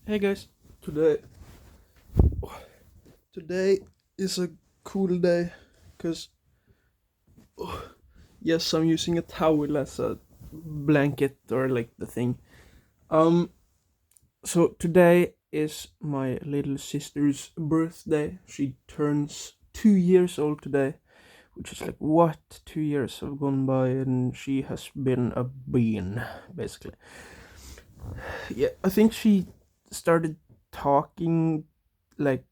Hey guys, today today is a cool day because yes, I'm using a towel as a blanket or like the thing. Um, so today is my little sister's birthday. She turns 2 years old today, which is like what 2 years have gone by, and she has been a bean basically. Yeah, I think she started talking like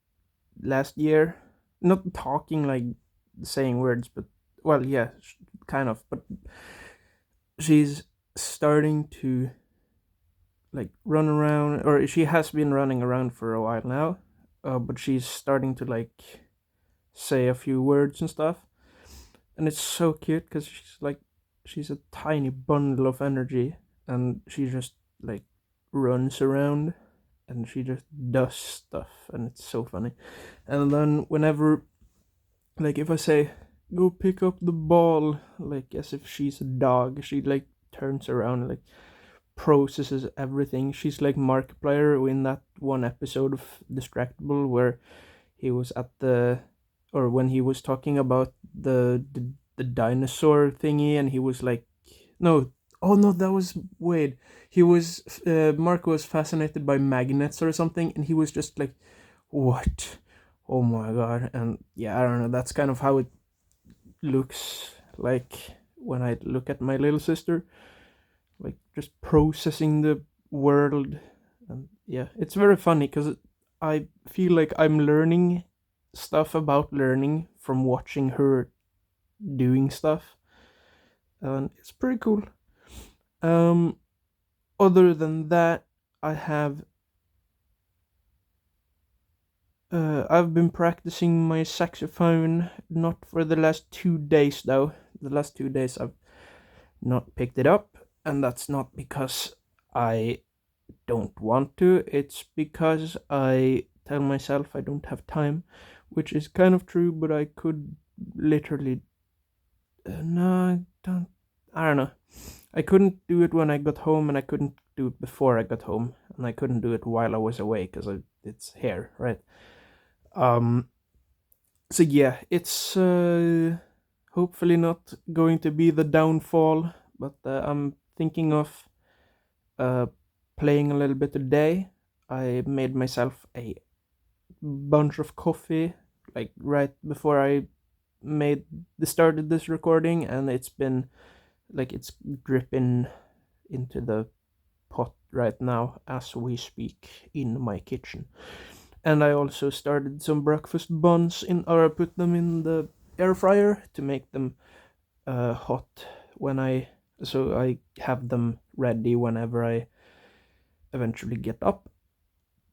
last year. Not talking like saying words, but well, yeah, kind of. But she's starting to like run around, or she has been running around for a while now. But she's starting to like say a few words and stuff, and it's so cute because she's a tiny bundle of energy, and she just like runs around and she just does stuff, and it's so funny. And then whenever, like, if I say go pick up the ball, like as if she's a dog, she like turns around and, like, processes everything. She's like Markiplier in that one episode of Distractable where he was at the, or when he was talking about the dinosaur thingy, and he was like, no, oh no, that was Wade. He was Mark was fascinated by magnets or something, and he was just like, what? Oh my god. And yeah, I don't know, that's kind of how it looks like when I look at my little sister, like just processing the world. And yeah, it's very funny because I feel like I'm learning stuff about learning from watching her doing stuff, and it's pretty cool. um Other than that, I have I've been practicing my saxophone, not for the last 2 days though. The last 2 days I've not picked it up, and that's not because I don't want to, it's because I tell myself I don't have time, which is kind of true, but I could literally. No, I don't know. I couldn't do it when I got home, and I couldn't do it before I got home, and I couldn't do it while I was away because it's hair, right? Um, so yeah, it's hopefully not going to be the downfall, but I'm thinking of uh, playing a little bit today. I made myself a bunch of coffee like right before I made started this recording, and it's been like it's dripping into the pot right now as we speak in my kitchen. And I also started some breakfast buns in, or I put them in the air fryer to make them hot when I, so I have them ready whenever I eventually get up.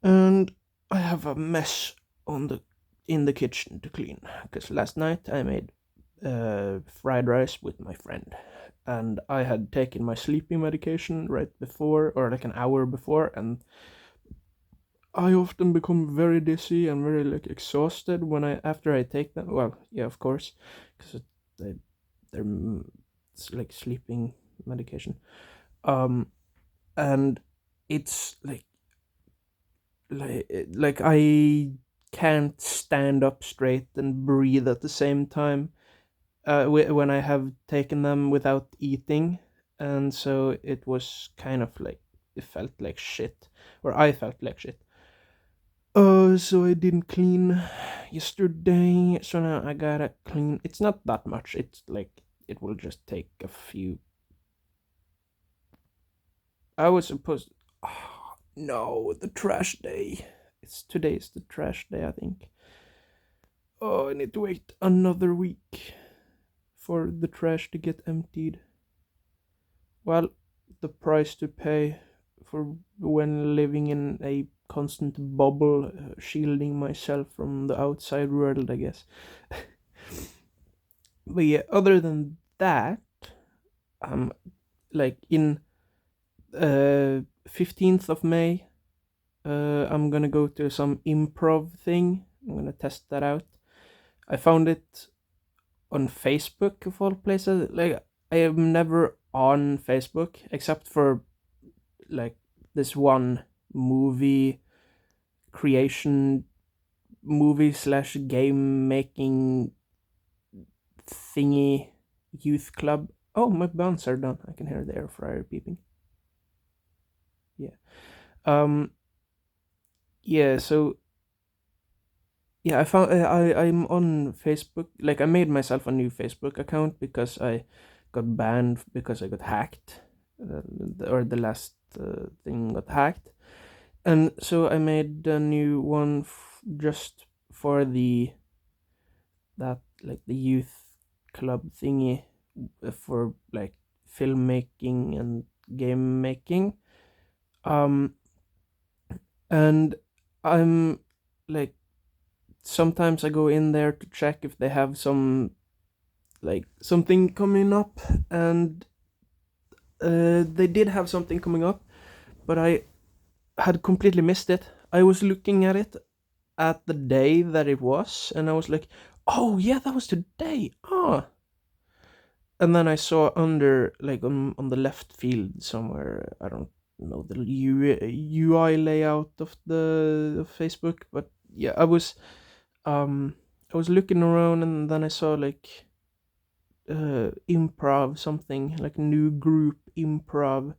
And I have a mess on the in the kitchen to clean because last night I made fried rice with my friend, and I had taken my sleeping medication right before, or like an hour before, and I often become very dizzy and very like exhausted when I after I take them. Well, yeah, of course, because they they're it's like sleeping medication. Um, and it's like I can't stand up straight and breathe at the same time. When I have taken them without eating, and so it was kind of like it felt like shit, or I felt like shit. So I didn't clean yesterday, so now I gotta clean. It's not that much. It's like it will just take a few. I was supposed. Oh, no, the trash day. It's today's the trash day, I think. Oh, I need to wait another week for the trash to get emptied. Well, the price to pay for when living in a constant bubble, shielding myself from the outside world, I guess. But yeah, other than that, um, like in 15th of May, I'm gonna go to some improv thing. I'm gonna test that out. I found it on Facebook of all places. Like, I am never on Facebook except for like this one movie creation movie slash game making thingy youth club. Oh, my buns are done. I can hear the air fryer beeping. Yeah. Um. Yeah. So yeah, I found I'm on Facebook. Like I made myself a new Facebook account because I got banned because I got hacked, or the last thing got hacked, and so I made a new one just for the youth club thingy, for like filmmaking and game making. Um, and I'm like sometimes I go in there to check if they have something coming up, and they did have something coming up, but I had completely missed it. I was looking at it at the day that it was, and I was like, "Oh yeah, that was today." Ah, and then I saw under like on the left field somewhere. I don't know the UI layout of the of Facebook, but yeah, um I was looking around, and then I saw like improv something like new group improv,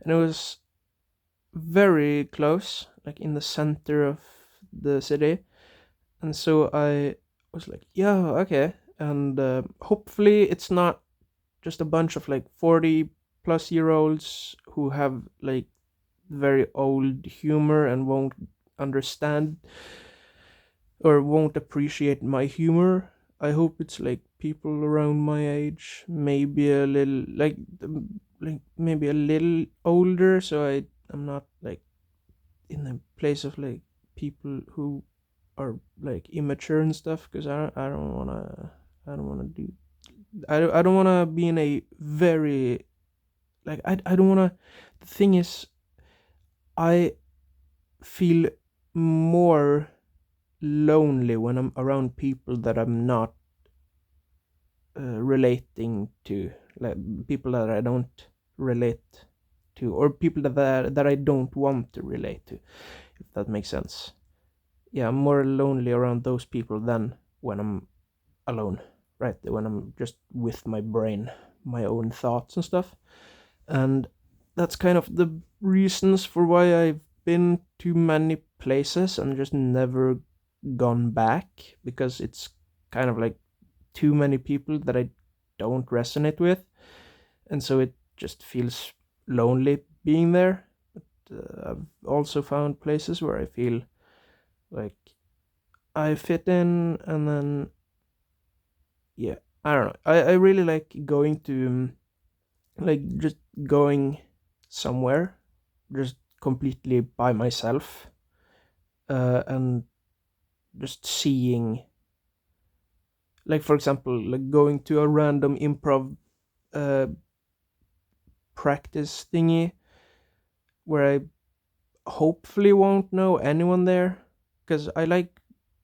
and it was very close, like in the center of the city. And so I was like, yeah, okay. And hopefully it's not just a bunch of like 40 plus year olds who have like very old humor and won't understand or won't appreciate my humor. I hope it's like people around my age, maybe a little like maybe a little older, so I'm not like in the place of like people who are like immature and stuff, because I don't want to do I don't want to be in a very like I don't want to. The thing is, I feel more lonely when I'm around people that I'm not relating to, like people that I don't relate to, or people that I don't want to relate to, if that makes sense. Yeah, I'm more lonely around those people than when I'm alone, right? When I'm just with my brain, my own thoughts and stuff. And that's kind of the reasons for why I've been to many places and just never gone back, because it's kind of like too many people that I don't resonate with, and so it just feels lonely being there. But I've also found places where I feel like I fit in, and then yeah, I don't know. I really like going to like just going somewhere just completely by myself, and just seeing, like for example, like going to a random improv uh, practice thingy where I hopefully won't know anyone there, because I like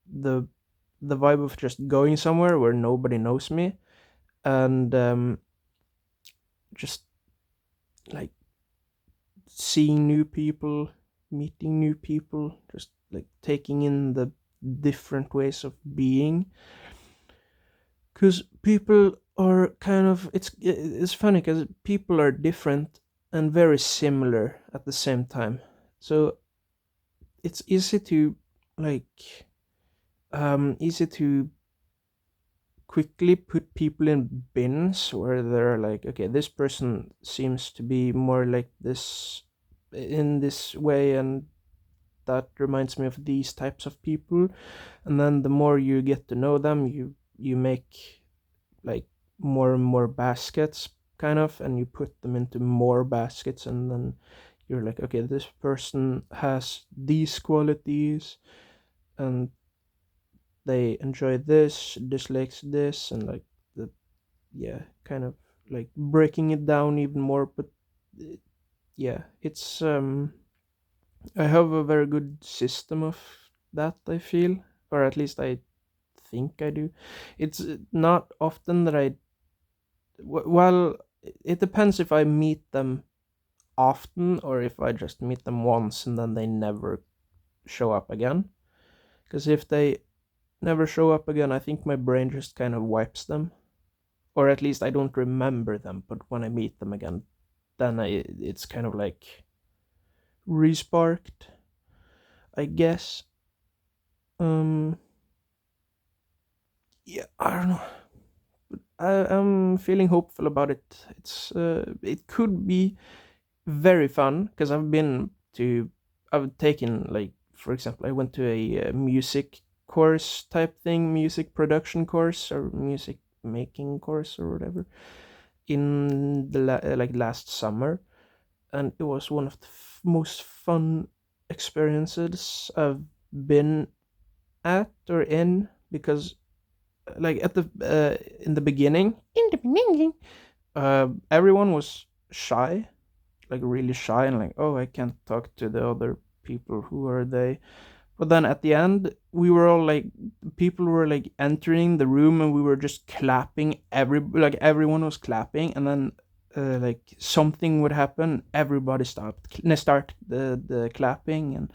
the the vibe of just going somewhere where nobody knows me, and just like seeing new people, meeting new people, just like taking in the different ways of being. Because people are kind of it's funny because people are different and very similar at the same time. So it's easy to like easy to quickly put people in bins where they're like, okay, this person seems to be more like this in this way, and that reminds me of these types of people. And then the more you get to know them, you make like more and more baskets, kind of, and you put them into more baskets, and then you're like, okay, this person has these qualities, and they enjoy this, dislikes this, and like the yeah, kind of like breaking it down even more. But uh, yeah, it's I have a very good system of that, I feel, or at least I think I do. It's not often that well, it depends if I meet them often or if I just meet them once and then they never show up again. Because if they never show up again, I think my brain just kind of wipes them, or at least I don't remember them. But when I meet them again, then it's kind of like resparked, I guess. Um, yeah, I don't know. I'm feeling hopeful about it. It could be very fun because I've taken, like, for example, I went to a music course type thing, music production course or music making course or whatever, in the like last summer, and it was one of the most fun experiences I've been at or in, because like at the in the beginning, everyone was shy, like really shy, and like, oh, I can't talk to the other people, who are they? But then at the end, we were all like, people were like entering the room, and we were just clapping. Everyone was clapping, and then like something would happen, everybody start the clapping, and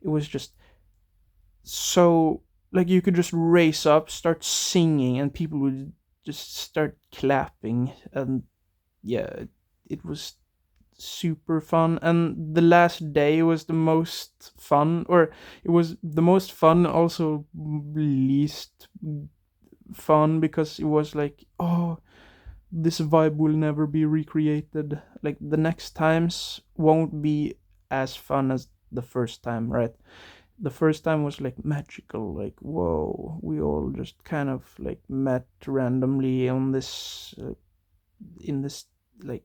it was just so, like, you could just raise up, start singing, and people would just start clapping, and yeah, it was super fun. And the last day was the most fun, or it was the most fun, also least fun, because it was like, oh, this vibe will never be recreated. Like, the next times won't be as fun as the first time, right? The first time was like magical, like, whoa, we all just kind of like met randomly on this in this like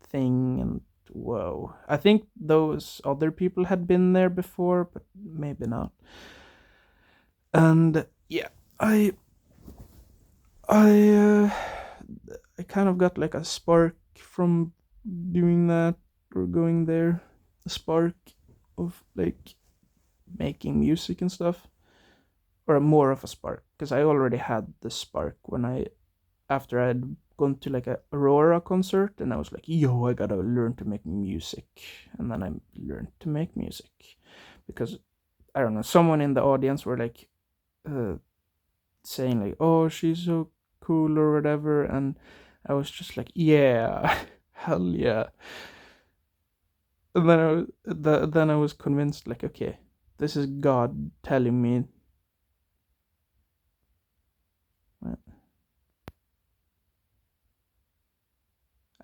thing, and whoa, I think those other people had been there before, but maybe not. And yeah, i i uh, I kind of got like a spark from doing that, or going there, a spark of like making music and stuff, or more of a spark, because I already had the spark when I after I'd gone to like a Aurora concert, and I was like, yo, I gotta learn to make music. And then I learned to make music because, I don't know, someone in the audience were like uh, saying like, oh, she's so cool or whatever, and I was just like, yeah, hell yeah. And then I was convinced, like, okay, this is God telling me.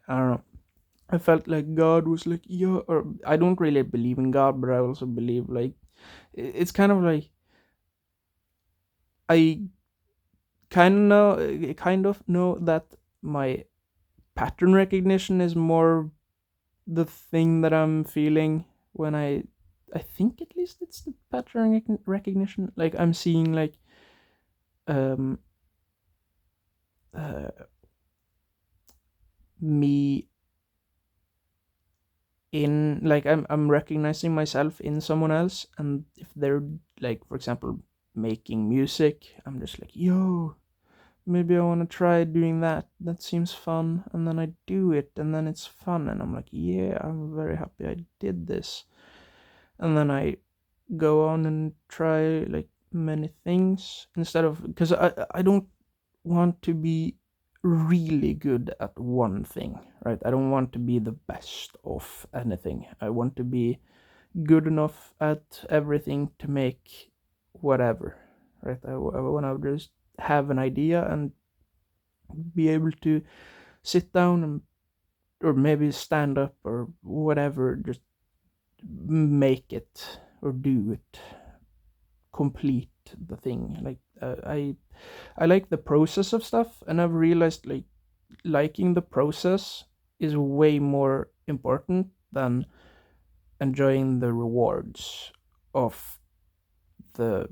I don't know. I felt like God was like, yeah, or I don't really believe in God, but I also believe like it's kind of like I kind of know that my pattern recognition is more the thing that I'm feeling when I think at least it's the pattern recognition. Like, I'm seeing like um uh, me in, like, I'm recognizing myself in someone else, and if they're like, for example, making music, I'm just like, yo, maybe I want to try doing that, that seems fun, and then I do it, and then it's fun, and I'm like, yeah, I'm very happy I did this. And then I go on and try like many things, instead of, because I don't want to be really good at one thing, right? I don't want to be the best of anything. I want to be good enough at everything to make whatever, right? I want to just have an idea and be able to sit down and, or maybe stand up or whatever, just make it or do it, complete the thing. Like, I like the process of stuff, and I've realized like liking the process is way more important than enjoying the rewards of the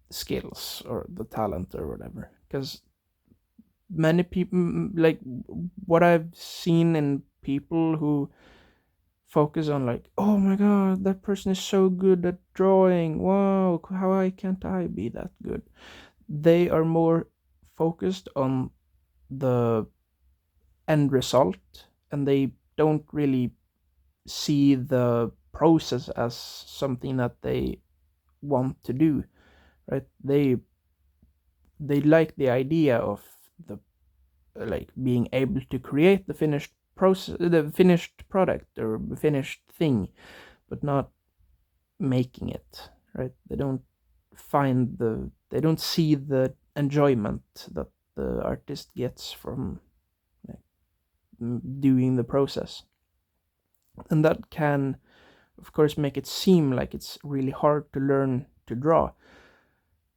skills or the talent or whatever. Because many people, like, what I've seen in people who focus on like, oh my god, that person is so good at drawing, wow, how I can't I be that good? They are more focused on the end result, and they don't really see the process as something that they want to do, right? They like the idea of the like being able to create the finished process, the finished product or finished thing, but not making it, right? They don't see the enjoyment that the artist gets from like, doing the process. And that can, of course, make it seem like it's really hard to learn to draw,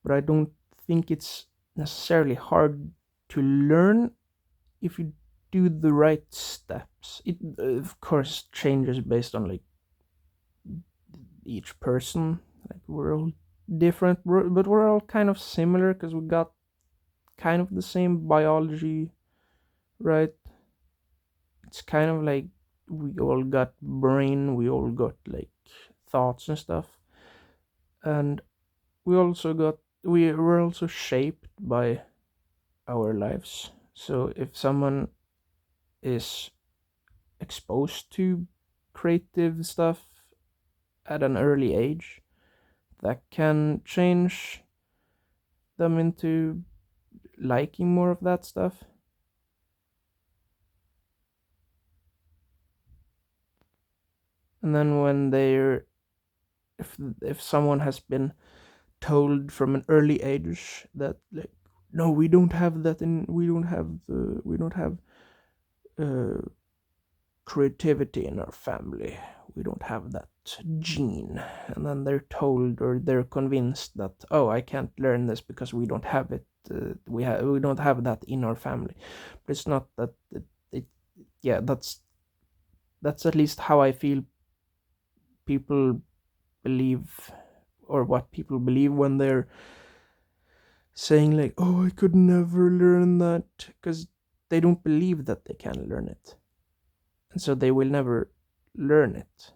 but I don't think it's necessarily hard to learn if you do the right steps. It of course changes based on like each person. Like we're all different, but we're all kind of similar because we got kind of the same biology, right? It's kind of like we all got brain, we all got like thoughts and stuff, and we were also shaped by our lives. So if someone is exposed to creative stuff at an early age, that can change them into liking more of that stuff. And then when they're if someone has been told from an early age that like no, we don't have that in we don't have uh, creativity in our family, we don't have that gene, and then they're told or they're convinced that oh, I can't learn this because we don't have it, we don't have that in our family. But it's not that it yeah, that's at least how I feel people believe, or what people believe when they're saying like oh, I could never learn that, because they don't believe that they can learn it, and so they will never learn it.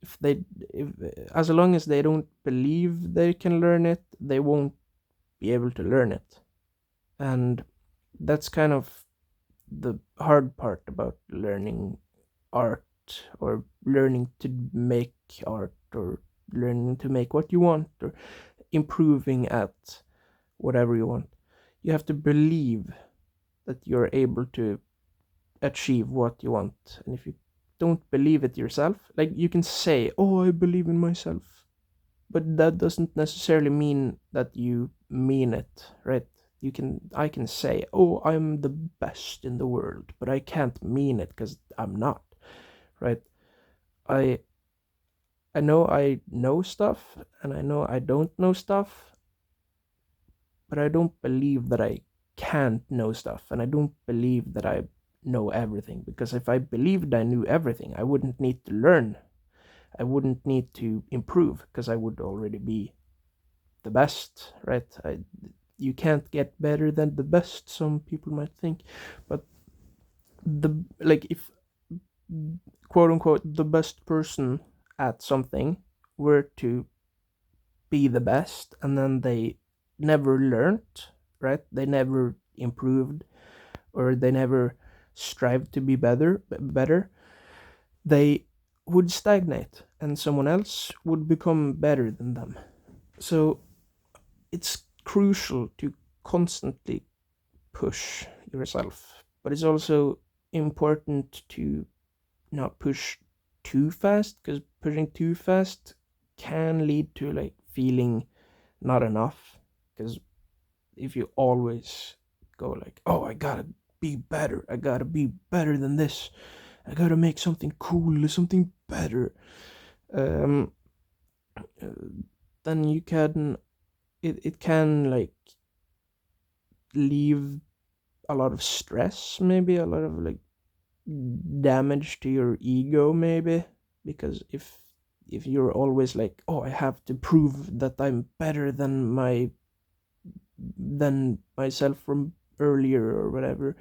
If they if As long as they don't believe they can learn it, they won't be able to learn it. And that's kind of the hard part about learning art, or learning to make art, or learning to make what you want, or improving at whatever you want. You have to believe that you're able to achieve what you want. And if you don't believe it yourself, like you can say, oh, I believe in myself, but that doesn't necessarily mean that you mean it, right? I can say, oh, I'm the best in the world, but I can't mean it because I'm not, right? I I know I know stuff, and I know I don't know stuff, but I don't believe that I can't know stuff, and I don't believe that I know everything, because if I believed I knew everything, I wouldn't need to learn. I wouldn't need to improve because I would already be the best, right? You can't get better than the best, some people might think, but the like if quote unquote the best person at something were to be the best and then they never learned, right? They never improved, or they never strived to be better, they would stagnate and someone else would become better than them. So it's crucial to constantly push yourself, but it's also important to not push too fast, because pushing too fast can lead to like feeling not enough. Because if you always go like, oh, I gotta be better than this, I gotta make something cool, something better, um uh, then it can like leave a lot of stress, maybe a lot of like damage to your ego, maybe. Because if you're always like, oh, I have to prove that I'm better than myself from earlier or whatever,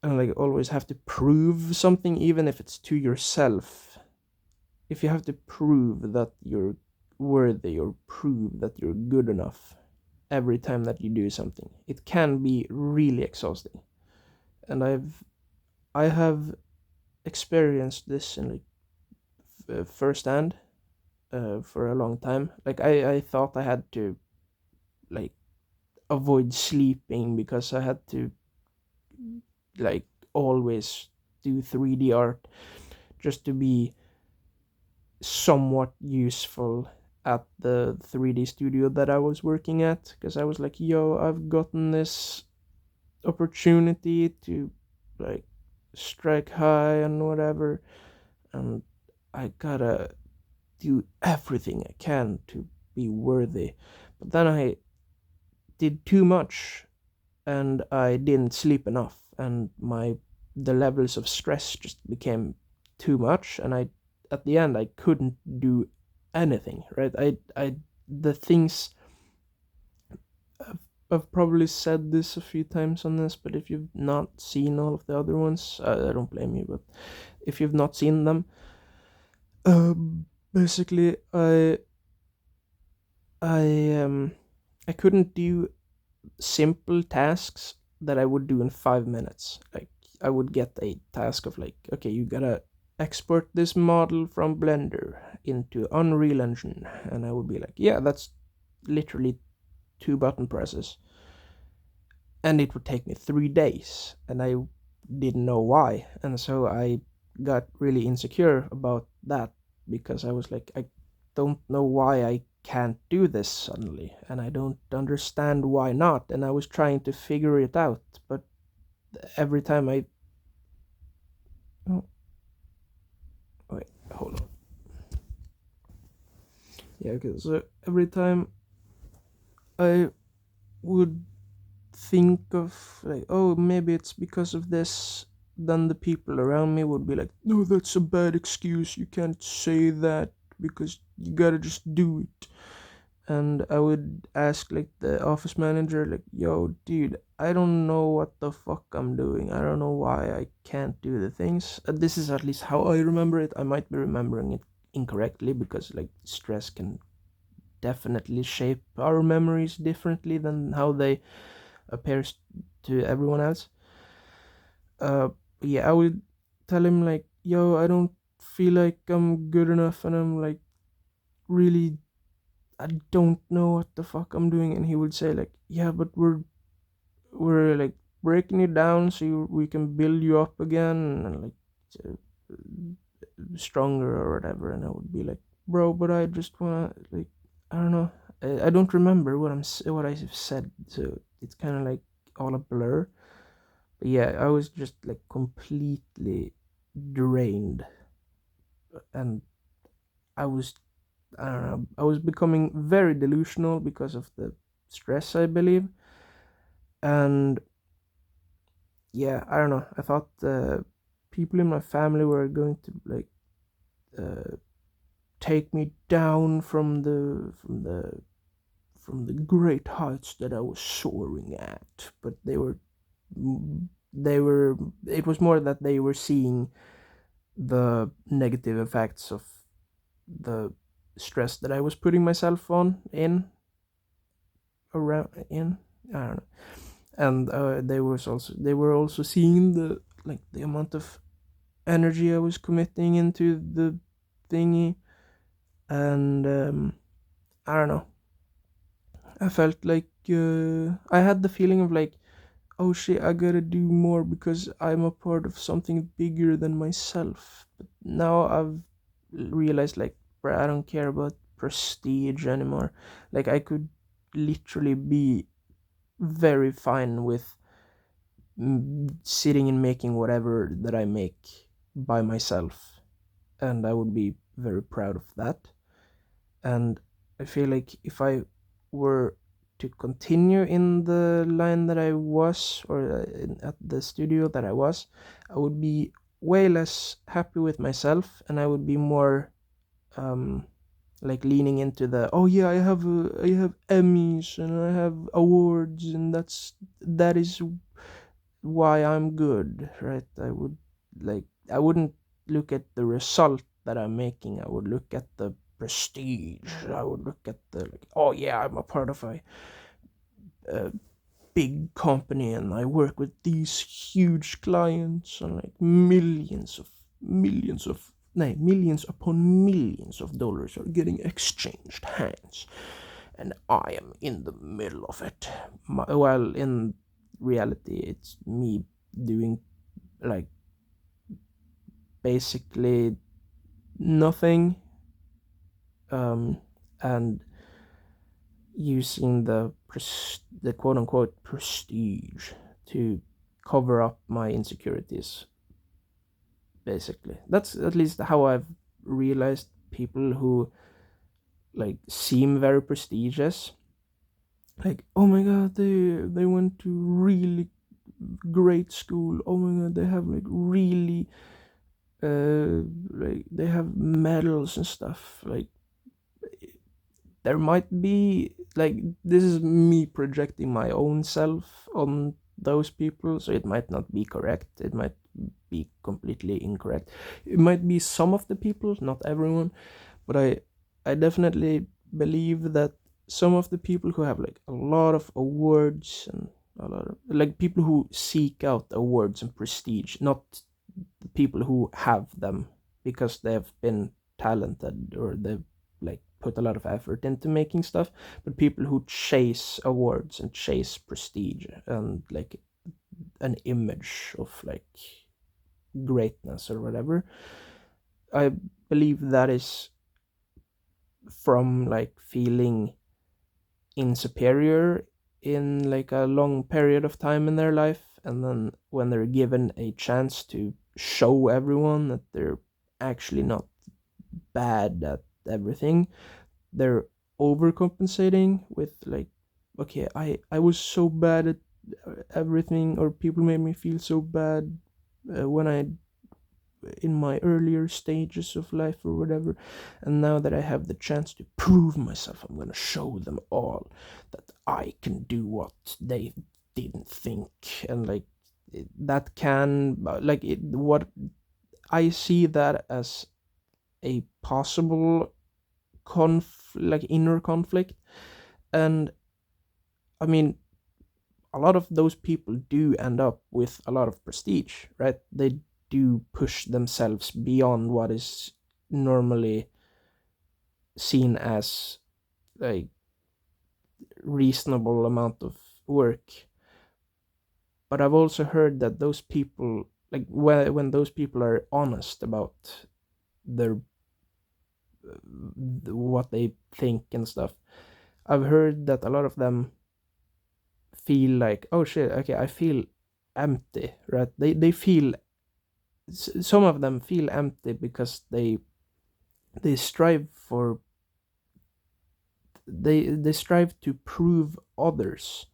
and like always have to prove something, even if it's to yourself. If you have to prove that you're worthy, or prove that you're good enough every time that you do something, it can be really exhausting. And I have experienced this in like firsthand for a long time. Like I thought I had to like avoid sleeping because I had to like always do 3D art just to be somewhat useful at the 3D studio that I was working at, because I was like, yo, I've gotten this opportunity to like strike high and whatever, and I gotta do everything I can to be worthy. But then I did too much and I didn't sleep enough, and my the levels of stress just became too much, and I at the end I couldn't do anything, right? I the things I've probably said this a few times on this, but if you've not seen all of the other ones, I don't blame you. But if you've not seen them, uh, basically, I I couldn't do simple tasks that I would do in 5 minutes. Like I would get a task of like, okay, you gotta export this model from Blender into Unreal Engine, and I would be like, yeah, that's literally two button presses, and it would take me 3 days, and I didn't know why, and so I got really insecure about that because I was like, I don't know why I can't do this suddenly, and I don't understand why not, and I was trying to figure it out, but every time I oh wait, hold on. Yeah, okay, so every time I would think of like, oh, maybe it's because of this, then the people around me would be like, no, that's a bad excuse, you can't say that because you gotta just do it. And I would ask like the office manager, like, yo, dude, I don't know what the fuck I'm doing, I don't know why I can't do the things. This is at least how I remember it. I might be remembering it incorrectly because like stress can definitely shape our memories differently than how they appears to everyone else. Uh, yeah, I would tell him like, "Yo, I don't feel like I'm good enough, and I'm like really, I don't know what the fuck I'm doing." And he would say like, "Yeah, but we're like breaking you down so we can build you up again, and like uh, stronger or whatever." And I would be like, "Bro, but I just wanna like, I don't know." I don't remember what I said, so it's kind of like all a blur. But yeah, I was just like completely drained, and I was, I don't know, I was becoming very delusional because of the stress, I believe. And yeah, I don't know, I thought people in my family were going to like uh, take me down from the great heights that I was soaring at, but they were it was more that they were seeing the negative effects of the stress that I was putting myself on in around in I don't know, and they were also seeing the like the amount of energy I was committing into the thingy, and I don't know. I felt like I had the feeling of like, oh shit, I gotta do more because I'm a part of something bigger than myself. But now I've realized like, bruh, I don't care about prestige anymore. Like I could literally be very fine with sitting and making whatever that I make by myself, and I would be very proud of that. And I feel like if I were to continue in the line that I was, or at the studio that I was, I would be way less happy with myself, and I would be more um, like leaning into the, oh yeah, I have Emmys and I have awards, and that is why I'm good, right? I wouldn't look at the result that I'm making. I would look at the prestige. I would look at the like, oh yeah, I'm a part of a big company and I work with these huge clients and like millions of nay, millions upon millions of dollars are getting exchanged hands, and I am in the middle of it. Well, in reality, it's me doing like basically nothing, um, and using the quote unquote prestige to cover up my insecurities. Basically, that's at least how I've realized people who like seem very prestigious. Like, oh my god, they went to really great school. Oh my god, they have like really like they have medals and stuff. Like, there might be like, this is me projecting my own self on those people, so it might not be correct, it might be completely incorrect, it might be some of the people, not everyone, but I definitely believe that some of the people who have like a lot of awards and a lot of like people who seek out awards and prestige, not the people who have them because they've been talented or they've like put a lot of effort into making stuff, but people who chase awards and chase prestige and like an image of like greatness or whatever. I believe that is from like feeling insuperior in like a long period of time in their life, and then when they're given a chance to show everyone that they're actually not bad at everything, they're overcompensating with like, okay, I was so bad at everything, or people made me feel so bad when I in my earlier stages of life or whatever, and now that I have the chance to prove myself, I'm gonna show them all that I can do what they didn't think. And like that can like what I see that as a possible like inner conflict. And I mean, a lot of those people do end up with a lot of prestige, right? They do push themselves beyond what is normally seen as a reasonable amount of work. But I've also heard that those people, like when those people are honest about their what they think and stuff, I've heard that a lot of them feel like, oh shit, okay, I feel empty, right? They feel, some of them feel empty because they strive for they strive to prove others,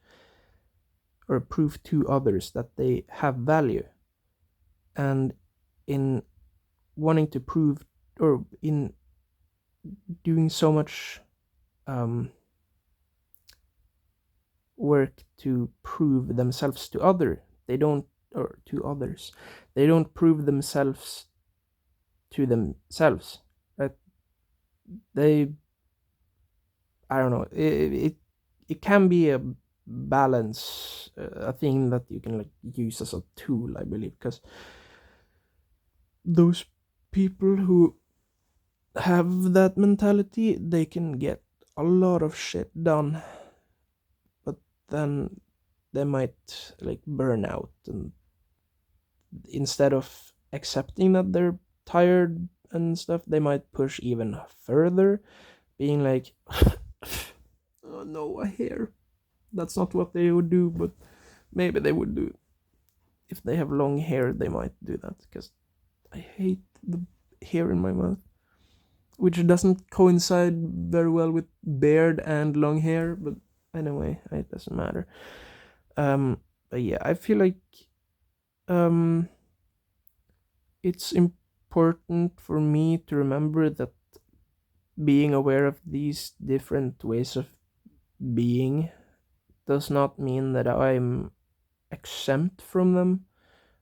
or prove to others that they have value. And in wanting to prove, or in doing so much um, work to prove themselves to other, they don't, or to others, they don't prove themselves to themselves, right? They, I don't know, it can be a balance, a thing that you can like use as a tool, I believe, because those people who have that mentality, they can get a lot of shit done, but then they might like burn out, and instead of accepting that they're tired and stuff, they might push even further, being like, oh no, a hair. That's not what they would do, but maybe they would do. If they have long hair, they might do that, because I hate the hair in my mouth, which doesn't coincide very well with beard and long hair, but anyway, it doesn't matter. But yeah, I feel like um, it's important for me to remember that being aware of these different ways of being does not mean that I'm exempt from them,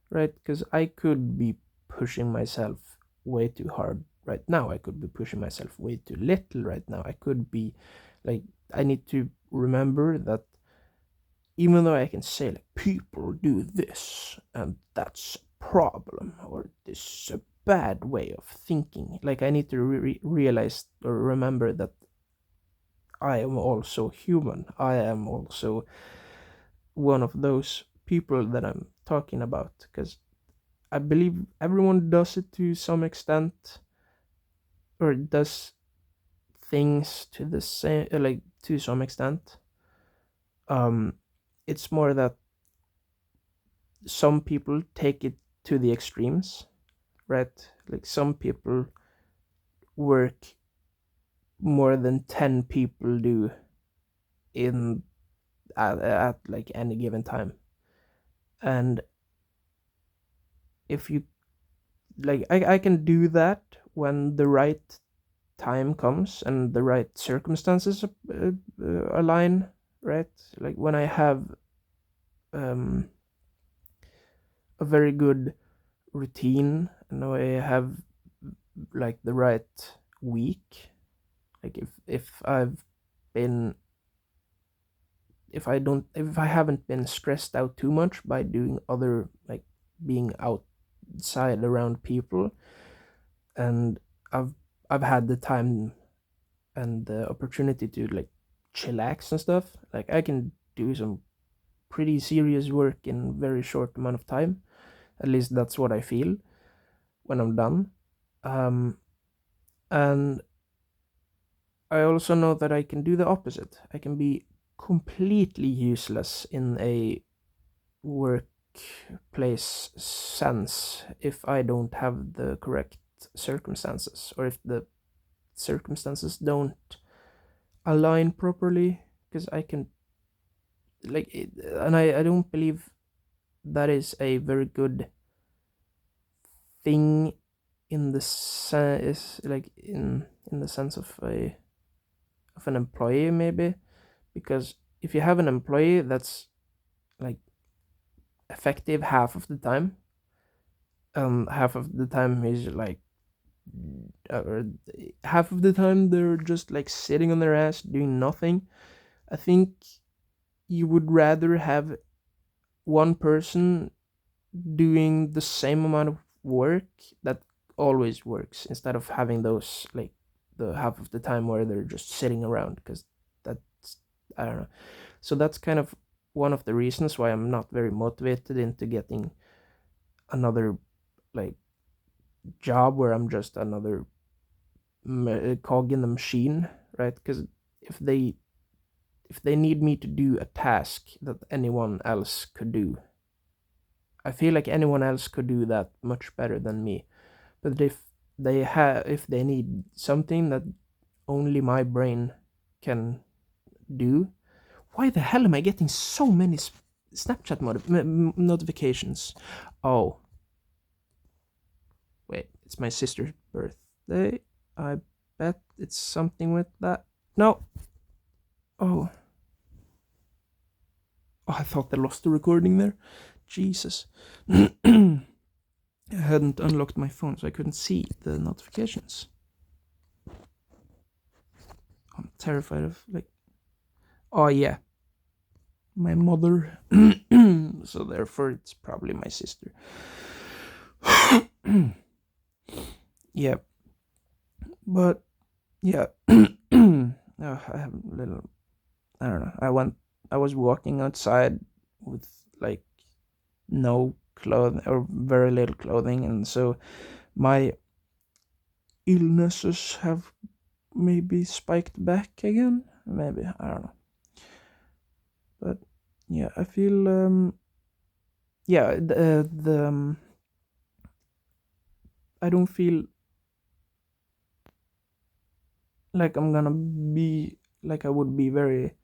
right? Because I could be pushing myself way too hard right now. I could be pushing myself way too little right now. I could be like, I need to remember that even though I can say like, people do this and that's a problem, or this is a bad way of thinking. Like, I need to realize or remember that I am also human. I am also one of those people that I'm talking about, because I believe everyone does it to some extent, or does things to the same, like, to some extent. It's more that some people take it to the extremes, right? Like, some people work more than 10 people do in at like any given time. And if you like, I can do that when the right time comes and the right circumstances align, right? Like, when I have um, a very good routine, and I have like the right week. Like, if I've been if I haven't been stressed out too much by doing other, like, being outside around people, and I've I've had the time and the opportunity to, like, chillax and stuff, like, I can do some pretty serious work in very short amount of time. At least that's what I feel when I'm done. um and I also know that I can do the opposite. I can be completely useless in a workplace sense if I don't have the correct circumstances, or if the circumstances don't align properly, because I can, like it, and I don't believe that is a very good thing in the sense, like, in the sense of a of an employee, maybe, because if you have an employee that's, like, effective half of the time, half of the time he's like, or half of the time they're just, like, sitting on their ass doing nothing. I think you would rather have one person doing the same amount of work that always works, instead of having those, like, the half of the time where they're just sitting around, because that's, I don't know. So that's kind of one of the reasons why I'm not very motivated into getting another, like, job where I'm just another cog in the machine, right? Because if they if they need me to do a task that anyone else could do, I feel like anyone else could do that much better than me. But if they need something that only my brain can do, why the hell am I getting so many Snapchat notifications? Oh, wait, it's my sister's birthday. I bet it's something with that. No. Oh. Oh, I thought I lost the recording there. Jesus. I hadn't unlocked my phone, so I couldn't see the notifications. I'm terrified of, like... Oh, yeah. My mother. So therefore, it's probably my sister. Yeah. But, yeah. I have a little... I don't know. I was walking outside with, like, no clothing, or very little clothing, and so my illnesses have maybe spiked back again. Maybe, I don't know. But yeah, I feel yeah, I don't feel like I'm gonna be, like, I would be very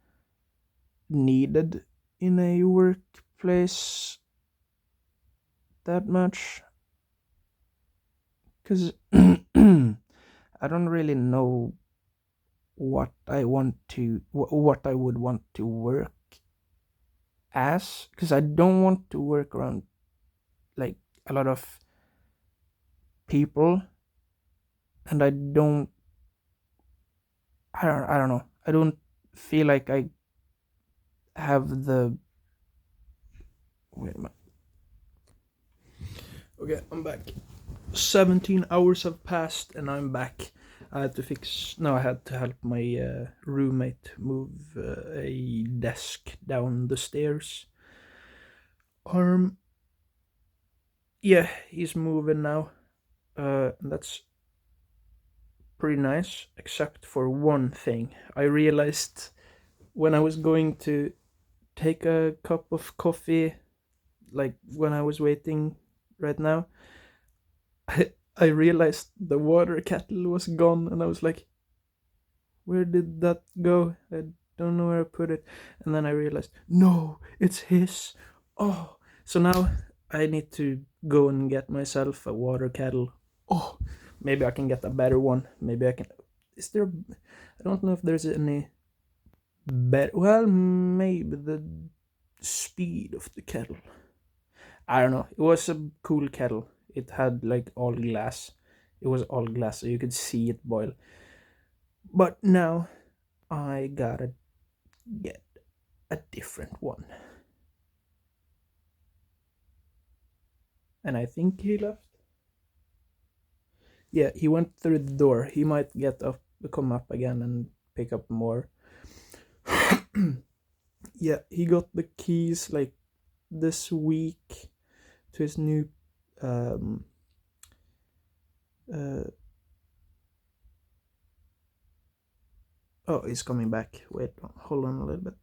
needed in a workplace that much, because I don't really know what I want to what I would want to work as, because I don't want to work around, like, a lot of people, and I don't know. I don't feel like I have the... Wait a minute. Okay, I'm back. 17 hours have passed and I'm back. I had to fix. No, I had to help my roommate move a desk down the stairs. Um, yeah, he's moving now. That's pretty nice, except for one thing. I realized when I was going to take a cup of coffee, like when I was waiting right now, I realized the water kettle was gone, and I was like, where did that go? I don't know where I put it. And then I realized, no, it's his. Oh, so now I need to go and get myself a water kettle. Oh, maybe I can get a better one. Maybe I can. Is there? I don't know if there's any better. Well, maybe the speed of the kettle. I don't know. It was a cool kettle. It had like all glass. It was all glass, so you could see it boil. But now I gotta get a different one. And I think he left. Yeah, he went through the door. He might get up, come up again, and pick up more. Yeah, he got the keys like this week to his new. Um, uh, oh, he's coming back. Wait, hold on a little bit.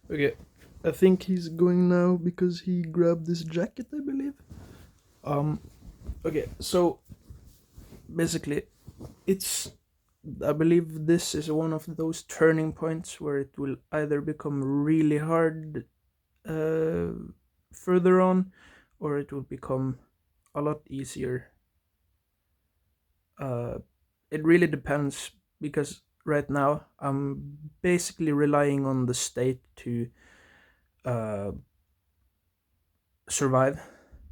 Okay, I think he's going now because he grabbed this jacket, I believe. Um, okay, so basically, it's I believe this is one of those turning points where it will either become really hard uh, further on, or it will become a lot easier. Uh, it really depends because right now I'm basically relying on the state to uh, survive,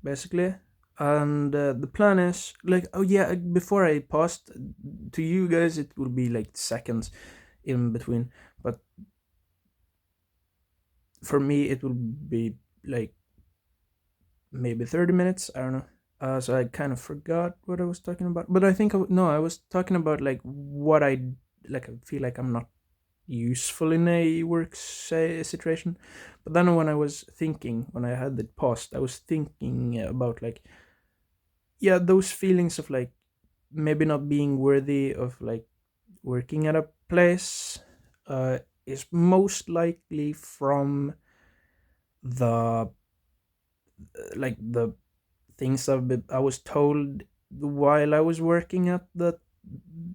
basically. And the plan is like, oh yeah, before I post to you guys, it will be like seconds in between, but for me it will be like maybe 30 minutes. I don't know. So I kind of forgot what I was talking about, but I think no, I was talking about like what I like. I feel like I'm not useful in a work situation, but then when I was thinking, when I had it paused, I was thinking about like, yeah, those feelings of like maybe not being worthy of like working at a place is most likely from the like the things I was told while I was working at the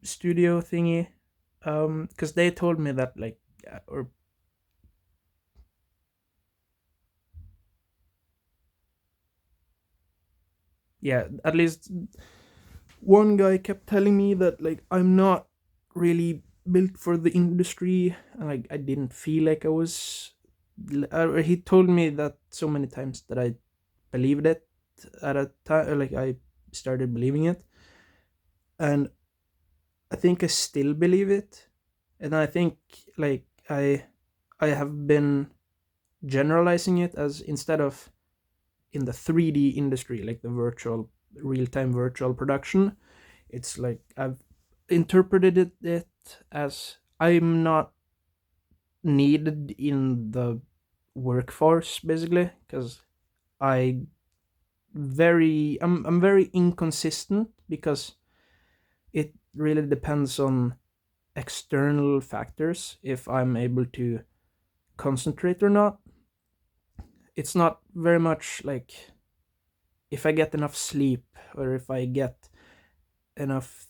studio thingy. Because they told me that like, or yeah, at least one guy kept telling me that like I'm not really built for the industry, and like I didn't feel like I was. He told me that so many times that I believed it at a time. Like I started believing it, and I think I still believe it, and I think like I have been generalizing it as instead of in the 3D industry, like the virtual real time virtual production, it's like I've interpreted it as I'm not needed in the workforce basically because I I'm very inconsistent because it really depends on external factors if I'm able to concentrate or not. It's not very much like if I get enough sleep or if I get enough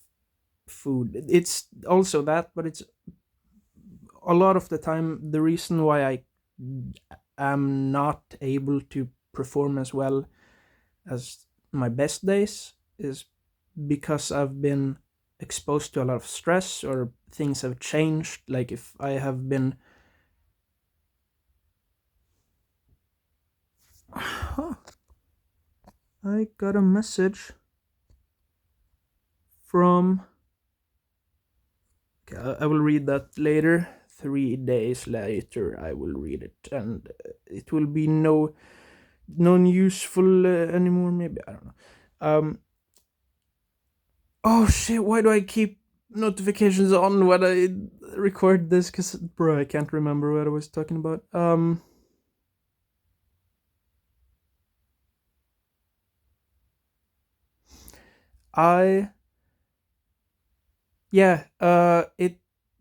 food. It's also that, but it's a lot of the time the reason why I am not able to perform as well as my best days is because I've been exposed to a lot of stress or things have changed. Like if I have been. Huh, I got a message from. Okay, I will read that later. 3 days later, I will read it, and it will be no non-useful anymore. Maybe I don't know. Oh shit, why do I keep notifications on when I record this? Because, bro, I can't remember what I was talking about. I, yeah,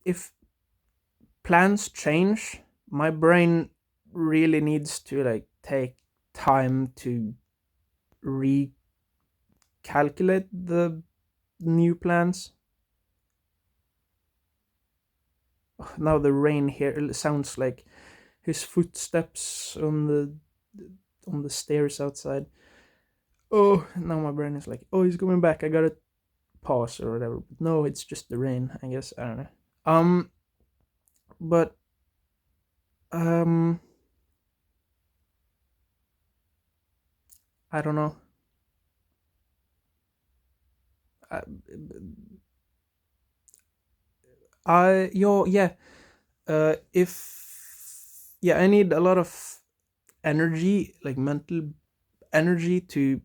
if plans change, my brain really needs to, like, take time to recalculate the new plans. Now the rain here sounds like his footsteps on the stairs outside. Oh, now my brain is like, oh, he's coming back. I gotta pause or whatever. But no, it's just the rain. I guess I don't know. But um, I don't know. I, yeah. If yeah, I need a lot of energy, like mental energy, to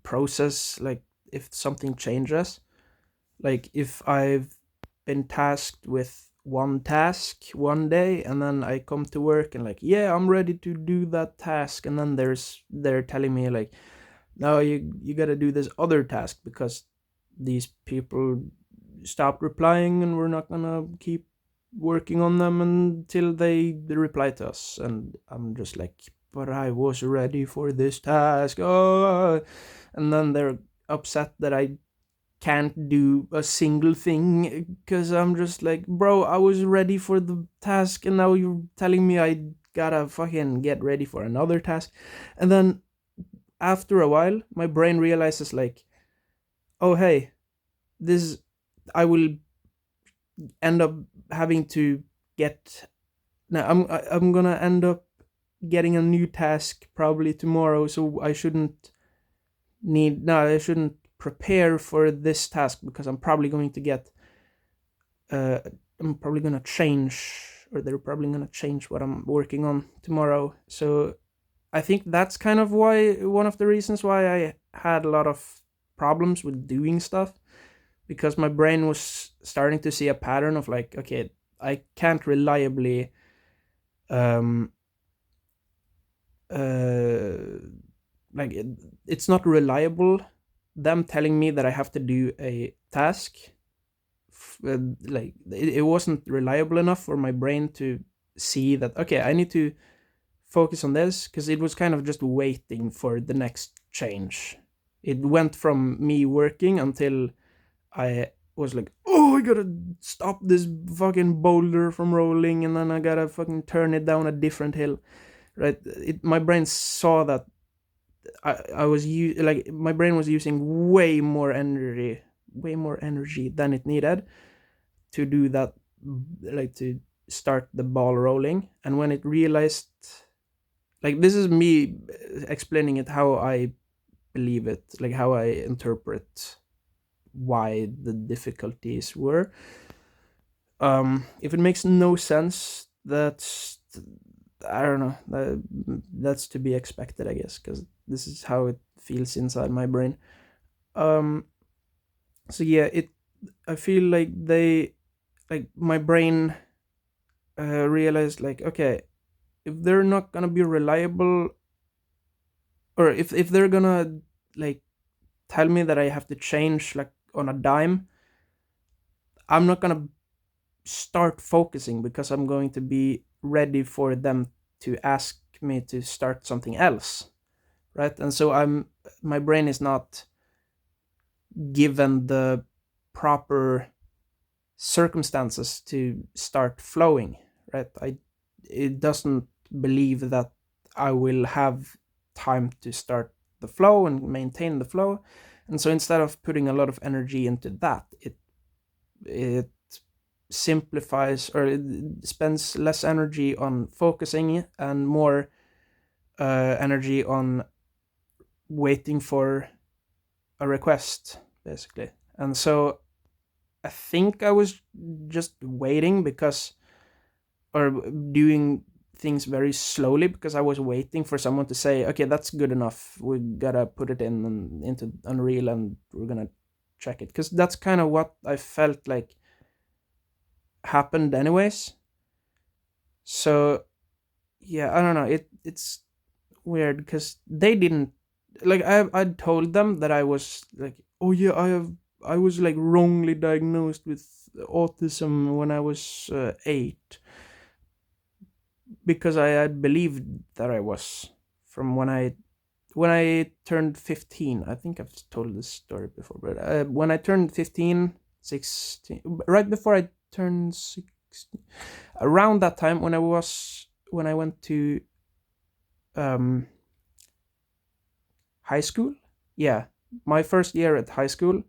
process, like, if something changes. Like, if I've been tasked with one task one day, and then I come to work and, like, yeah, I'm ready to do that task, and then they're telling me, like, no, you got to do this other task because these people stopped replying, and we're not gonna keep working on them until they reply to us. And I'm just like, but I was ready for this task. Oh, and then they're upset that I can't do a single thing because I'm just like, bro, I was ready for the task, and now you're telling me I gotta fucking get ready for another task. And then after a while, my brain realizes, like, oh, hey, this, I will end up having to get, no, I'm gonna end up getting a new task probably tomorrow, so I shouldn't prepare for this task because uh, I'm probably gonna change, or they're probably gonna change what I'm working on tomorrow. So I think that's kind of why, one of the reasons why I had a lot of problems with doing stuff, because my brain was starting to see a pattern of, like, okay, I can't reliably um uh like it's not reliable, them telling me that I have to do a task. Like, it wasn't reliable enough for my brain to see that, okay, I need to focus on this, because it was kind of just waiting for the next change. It went from me working until I was like, oh, I gotta stop this fucking boulder from rolling, and then I gotta fucking turn it down a different hill, right? My brain saw that I was like, my brain was using way more energy than it needed to do that, like, to start the ball rolling. And when it realized, like, this is me explaining it how I believe it, like how I interpret why the difficulties were. If it makes no sense, I don't know. That's to be expected, I guess, because this is how it feels inside my brain. Um, so yeah, I feel like my brain realized, like, okay, if they're not gonna be reliable, or if they're gonna, like, tell me that I have to change, like, on a dime, I'm not gonna start focusing because I'm going to be ready for them to ask me to start something else, right? And so my brain is not given the proper circumstances to start flowing, right? It doesn't believe that I will have time to start the flow and maintain the flow. And so instead of putting a lot of energy into that, it simplifies, or it spends less energy on focusing and more energy on waiting for a request, basically. And so I think I was just waiting because, or doing things very slowly, because I was waiting for someone to say, okay, that's good enough, we gotta put it into Unreal, and we're gonna check it, because that's kind of what I felt like happened anyways. So yeah, I don't know. It's weird because they didn't, like, I told them that I was like, oh yeah, I was like wrongly diagnosed with autism when I was 8, because I had believed that I was, from when I turned 15. I think I've told this story before, but when I turned 15, 16, right before I turned 16, around that time, when I went to um high school. Yeah, my first year at high school,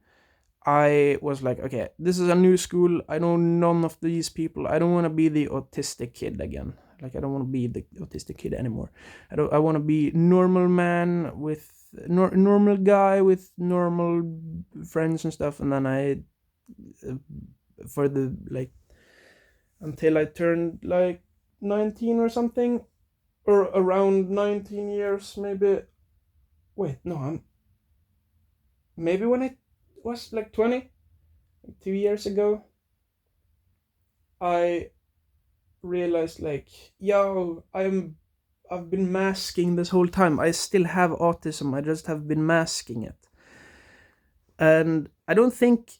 I was like, okay, this is a new school. I know none of these people. I don't want to be the autistic kid again. Like, I don't want to be the autistic kid anymore. I want to be normal man with normal guy with normal friends and stuff. And then uh, for the like until I turned like 19 or something, or around 19 years maybe. Wait, no, I'm maybe when I was like 20, 2 years ago, I realized like, yo, I've been masking this whole time. I still have autism. I just have been masking it. And I don't think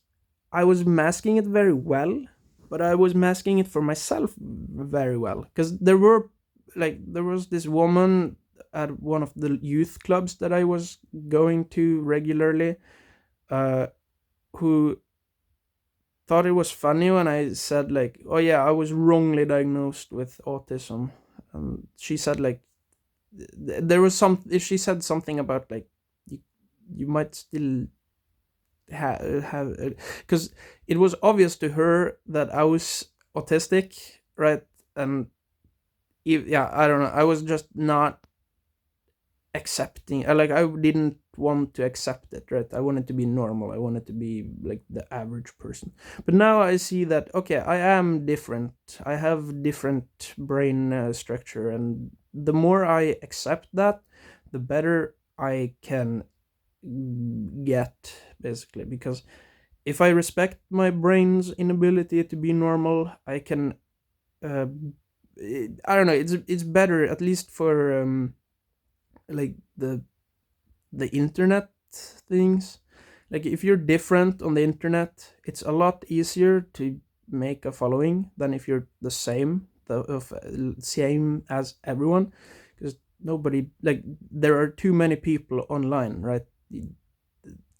I was masking it very well, but I was masking it for myself very well. Because there was this woman at one of the youth clubs that I was going to regularly, uh, who thought it was funny when I said like, "Oh yeah, I was wrongly diagnosed with autism." She said like, there was some. She said something about like, you, you might still have, because it was obvious to her that I was autistic, right? And yeah, I don't know. I was just not accepting. Like, I didn't want to accept it, right? I wanted to be normal. I wanted to be like the average person. But now I see that, okay, I am different. I have different brain structure, and the more I accept that, the better I can get, basically. Because if I respect my brain's inability to be normal, I can uh, I don't know, it's better, at least for like the internet things. Like, if you're different on the internet, it's a lot easier to make a following than if you're the same as everyone. Because nobody, like, there are too many people online, right?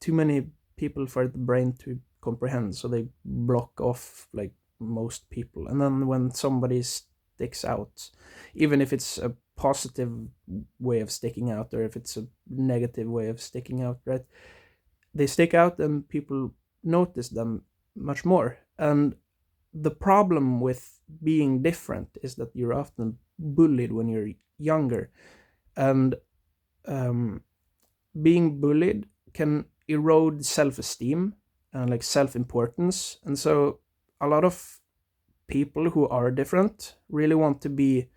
Too many people for the brain to comprehend, so they block off like most people. And then when somebody sticks out, even if it's a positive way of sticking out, or if it's a negative way of sticking out, right, they stick out and people notice them much more. And the problem with being different is that you're often bullied when you're younger. And um, being bullied can erode self-esteem and like self-importance. And so a lot of people who are different really want to be,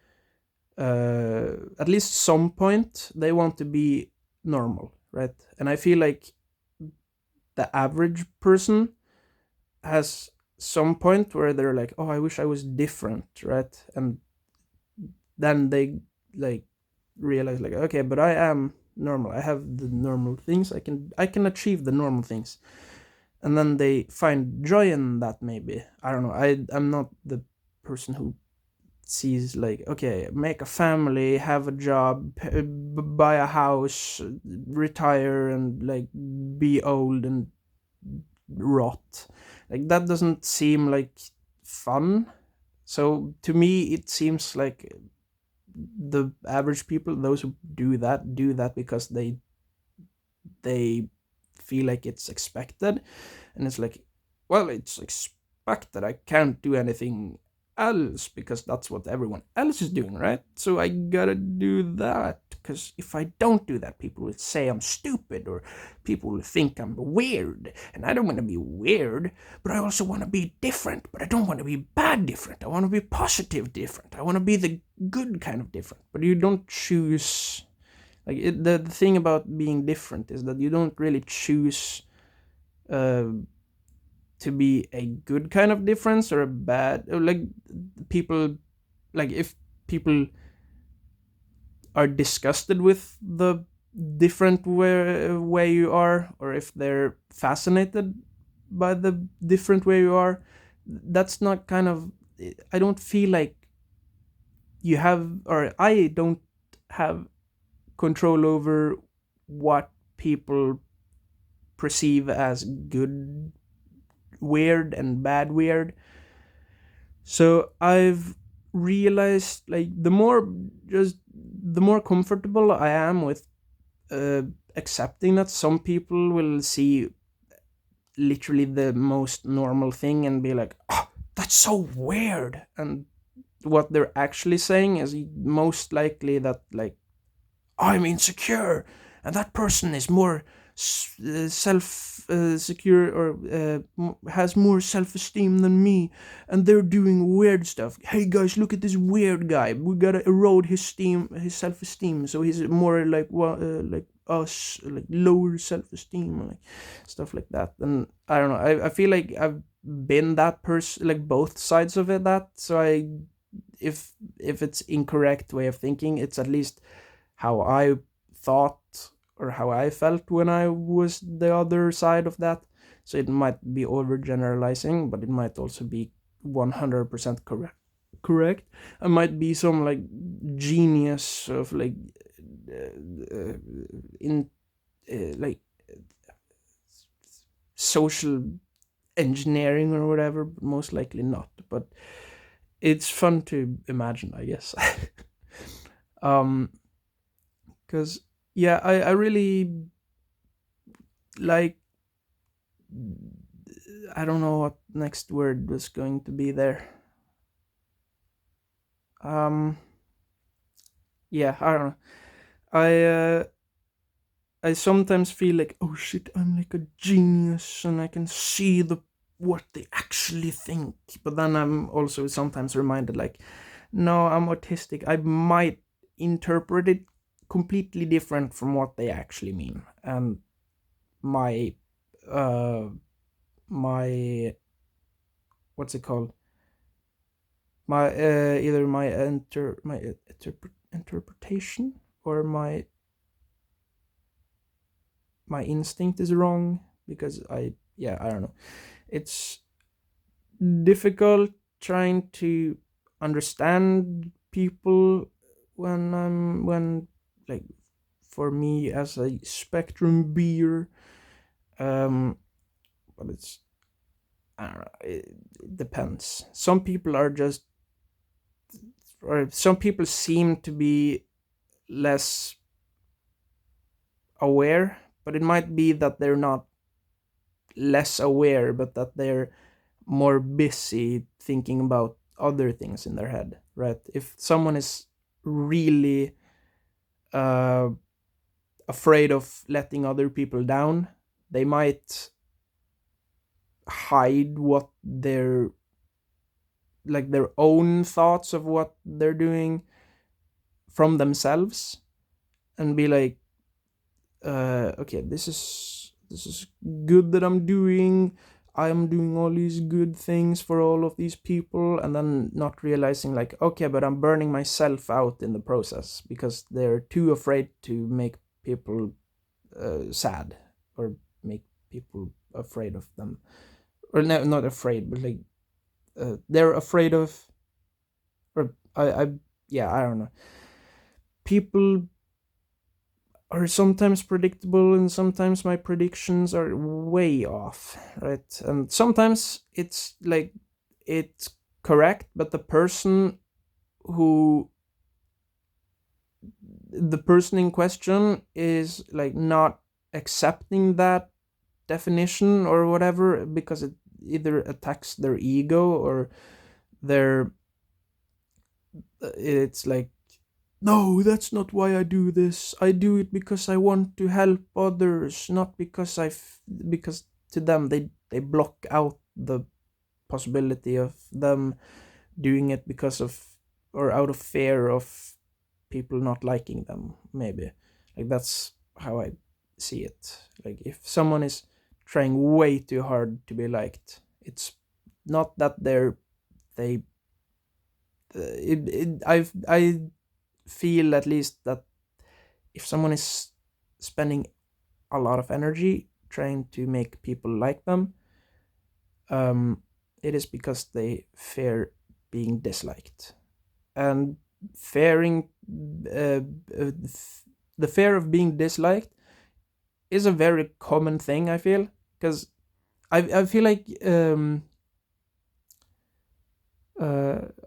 at least some point, they want to be normal, right? And I feel like the average person has some point where they're like, oh, I wish I was different, right? And then they like realize like, okay, but I am normal. I have the normal things. I can achieve the normal things. And then they find joy in that, maybe. I don't know. I'm not the person who sees like, okay, make a family, have a job, buy a house, retire, and like be old and rot. Like, that doesn't seem like fun. So to me, it seems like the average people, those who do that because they feel like it's expected. And it's like, well, it's expected. I can't do anything else because that's what everyone else is doing, right? So I gotta do that, because if I don't do that, people will say I'm stupid, or people will think I'm weird. And I don't want to be weird, but I also want to be different. But I don't want to be bad different. I want to be positive different. I want to be the good kind of different. But you don't choose. Like, the thing about being different is that you don't really choose uh, to be a good kind of difference or a bad, or like people, like if people are disgusted with the different way you are, or if they're fascinated by the different way you are, that's not kind of, I don't feel like you have, or I don't have control over what people perceive as good weird and bad weird. So I've realized, like, the more comfortable I am with uh, accepting that some people will see literally the most normal thing and be like, oh, that's so weird, and what they're actually saying is most likely that, like, I'm insecure, and that person is more self secure, or has more self esteem than me, and they're doing weird stuff. Hey guys, look at this weird guy. We gotta erode his self esteem, so he's more like us, like lower self esteem, like stuff like that. And I don't know. I feel like I've been that person, like both sides of it. That so I, if it's incorrect way of thinking, it's at least how I thought or how I felt when I was the other side of that. So it might be overgeneralizing, but it might also be 100% correct. Correct. I might be some like genius of like in like social engineering or whatever, but most likely not. But it's fun to imagine, I guess. um, because yeah, I really like, I don't know what next word was going to be there. Um, yeah, I don't know. I uh, I sometimes feel like, oh shit, I'm like a genius and I can see the what they actually think. But then I'm also sometimes reminded, like, no, I'm autistic. I might interpret it completely different from what they actually mean, and my uh my what's it called, my either my interpretation or my instinct is wrong, because I don't know, it's difficult trying to understand people when like, for me as a spectrum beer, um but it's, I don't know, it depends. Some people are just, or some people seem to be less aware, but it might be that they're not less aware, but that they're more busy thinking about other things in their head, right? If someone is really uh, afraid of letting other people down, they might hide what their, like, their own thoughts of what they're doing from themselves, and be like, okay, this is good that I'm doing all these good things for all of these people, and then not realizing, like, okay, but I'm burning myself out in the process because they're too afraid to make people sad, or make people afraid of them, or no, not afraid, but like they're afraid of, or I yeah, I don't know. People are sometimes predictable, and sometimes my predictions are way off, right? And sometimes it's like, it's correct, but who the person in question is like not accepting that definition or whatever, because it either attacks their ego, or their, it's like, no, that's not why I do this. I do it because I want to help others, not because because to them they block out the possibility of them doing it because of, or out of fear of people not liking them, maybe. Like, that's how I see it. Like, if someone is trying way too hard to be liked. It's not that they I feel at least that if someone is spending a lot of energy trying to make people like them, it is because they fear being disliked. And fearing the fear of being disliked is a very common thing, I feel, because I feel like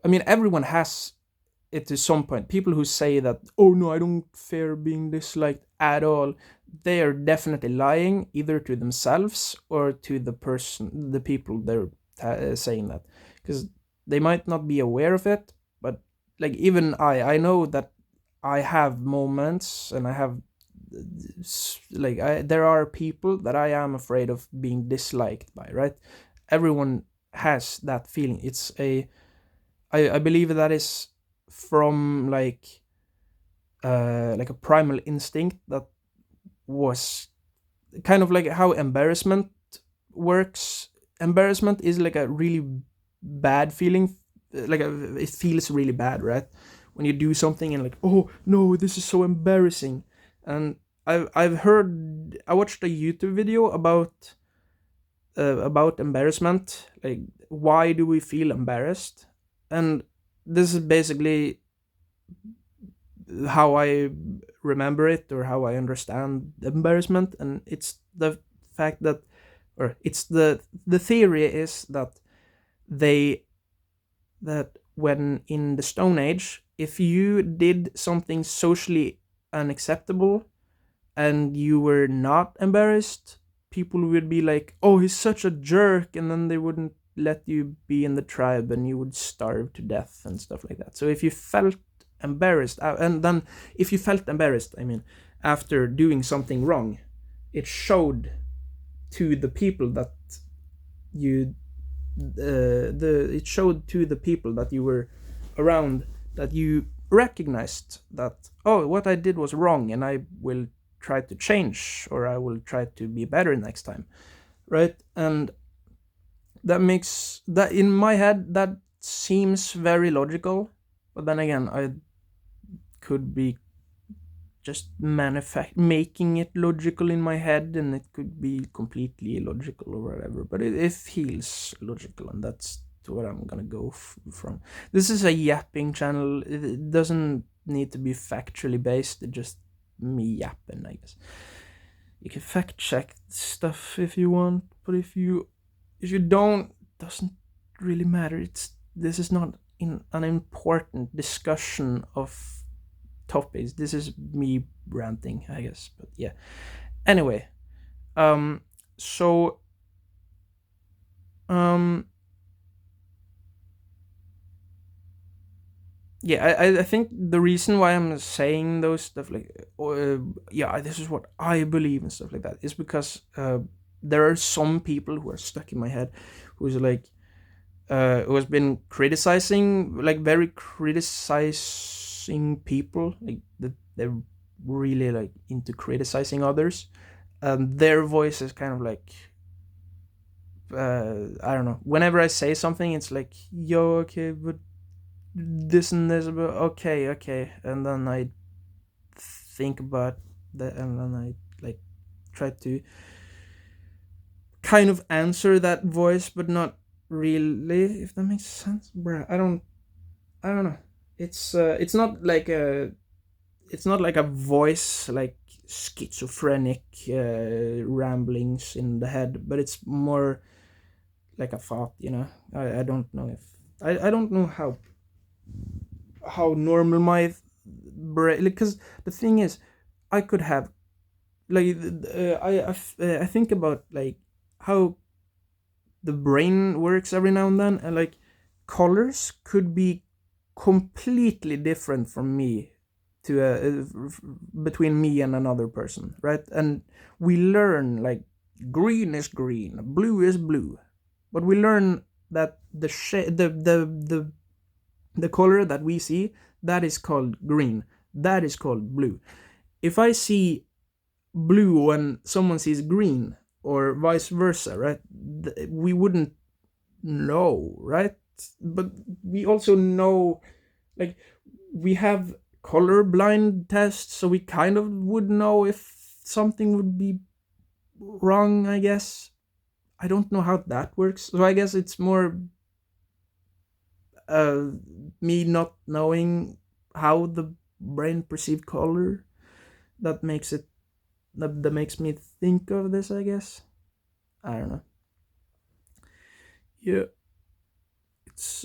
I mean, everyone has it to some point. People who say that, oh no, I don't fear being disliked at all, they are definitely lying, either to themselves or to the people they're saying that, because they might not be aware of it. But like, even I know that I have moments, and I have like there are people that I am afraid of being disliked by, right? Everyone has that feeling. It's I believe that is from like a primal instinct that was kind of like how embarrassment works. Embarrassment is like a really bad feeling, it feels really bad, right? When you do something and like, oh no, this is so embarrassing. And I watched a YouTube video about embarrassment, like why do we feel embarrassed, and this is basically how I remember it, or how I understand embarrassment. And it's the fact that, or it's the theory is that they that when in the Stone Age, if you did something socially unacceptable and you were not embarrassed, people would be like, oh, he's such a jerk, and then they wouldn't let you be in the tribe, and you would starve to death and stuff like that. So if you felt embarrassed, and then if you felt embarrassed, I mean, after doing something wrong, it showed to the people that you it showed to the people that you were around, that you recognized that, oh, what I did was wrong, and I will try to change, or I will try to be better next time, right? And that makes that, in my head, that seems very logical. But then again, I could be just making it logical in my head, and it could be completely illogical or whatever, but it feels logical, and that's what I'm gonna go from. This is a yapping channel. It doesn't need to be factually based. It's just me yapping, I guess. You can fact check stuff if you want, but if you don't, doesn't really matter. This is not an important discussion of topics. This is me ranting, I guess. But yeah. Anyway, so yeah, I think the reason why I'm saying those stuff, like, yeah, this is what I believe and stuff like that, is because there are some people who are stuck in my head, who's like, who has been criticizing, like very criticizing people, like they're really like into criticizing others, and their voice is kind of like, I don't know. Whenever I say something, it's like, yo, okay, but this and this, but okay, and then I think about that, and then I like try to kind of answer that voice, but not really, if that makes sense, bruh. I don't know. It's not like a voice like schizophrenic ramblings in the head, but it's more like a thought, you know. I don't know if I don't know how normal my brain, because the thing is, I could have like I think about like how the brain works every now and then, and like colors could be completely different from me to between me and another person, right? And we learn like green is green, blue is blue, but we learn that the color that we see, that is called green, that is called blue. If I see blue when someone sees green, or vice versa, right? We wouldn't know, right? But we also know, like, we have colorblind tests, so we kind of would know if something would be wrong, I guess. I don't know how that works, so I guess it's more uh me not knowing how the brain perceives color that makes it that makes me think of this, I guess. I don't know. Yeah, it's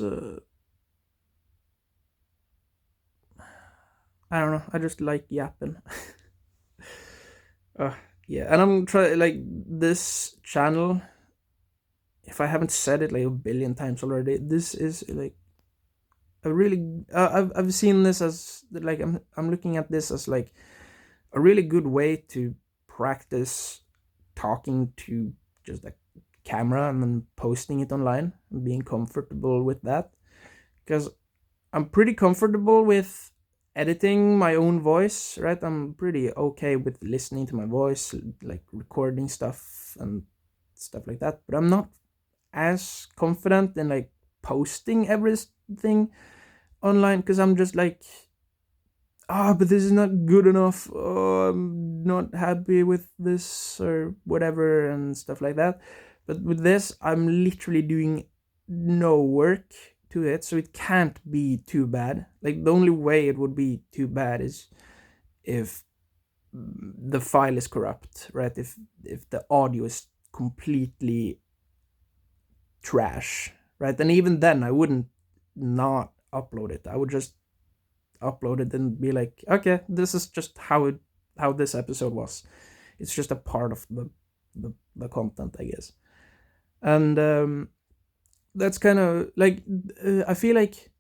I don't know. I just like yapping. uh, yeah, and I'm trying, like, this channel. If I haven't said it like a billion times already, this is like a really. I've seen this as like I'm looking at this as like a really good way to practice talking to just a camera and then posting it online and being comfortable with that, because I'm pretty comfortable with editing my own voice, right? I'm pretty okay with listening to my voice, like recording stuff and stuff like that, but I'm not as confident in like posting everything online, because I'm just like, but this is not good enough. Oh, I'm not happy with this or whatever and stuff like that. But with this, I'm literally doing no work to it, so it can't be too bad. Like, the only way it would be too bad is if the file is corrupt, right? If the audio is completely trash, right? And even then, I wouldn't not upload it. I would just upload it and be like, okay, this is just how this episode was. It's just a part of the content, I guess. And that's kind of like, I feel like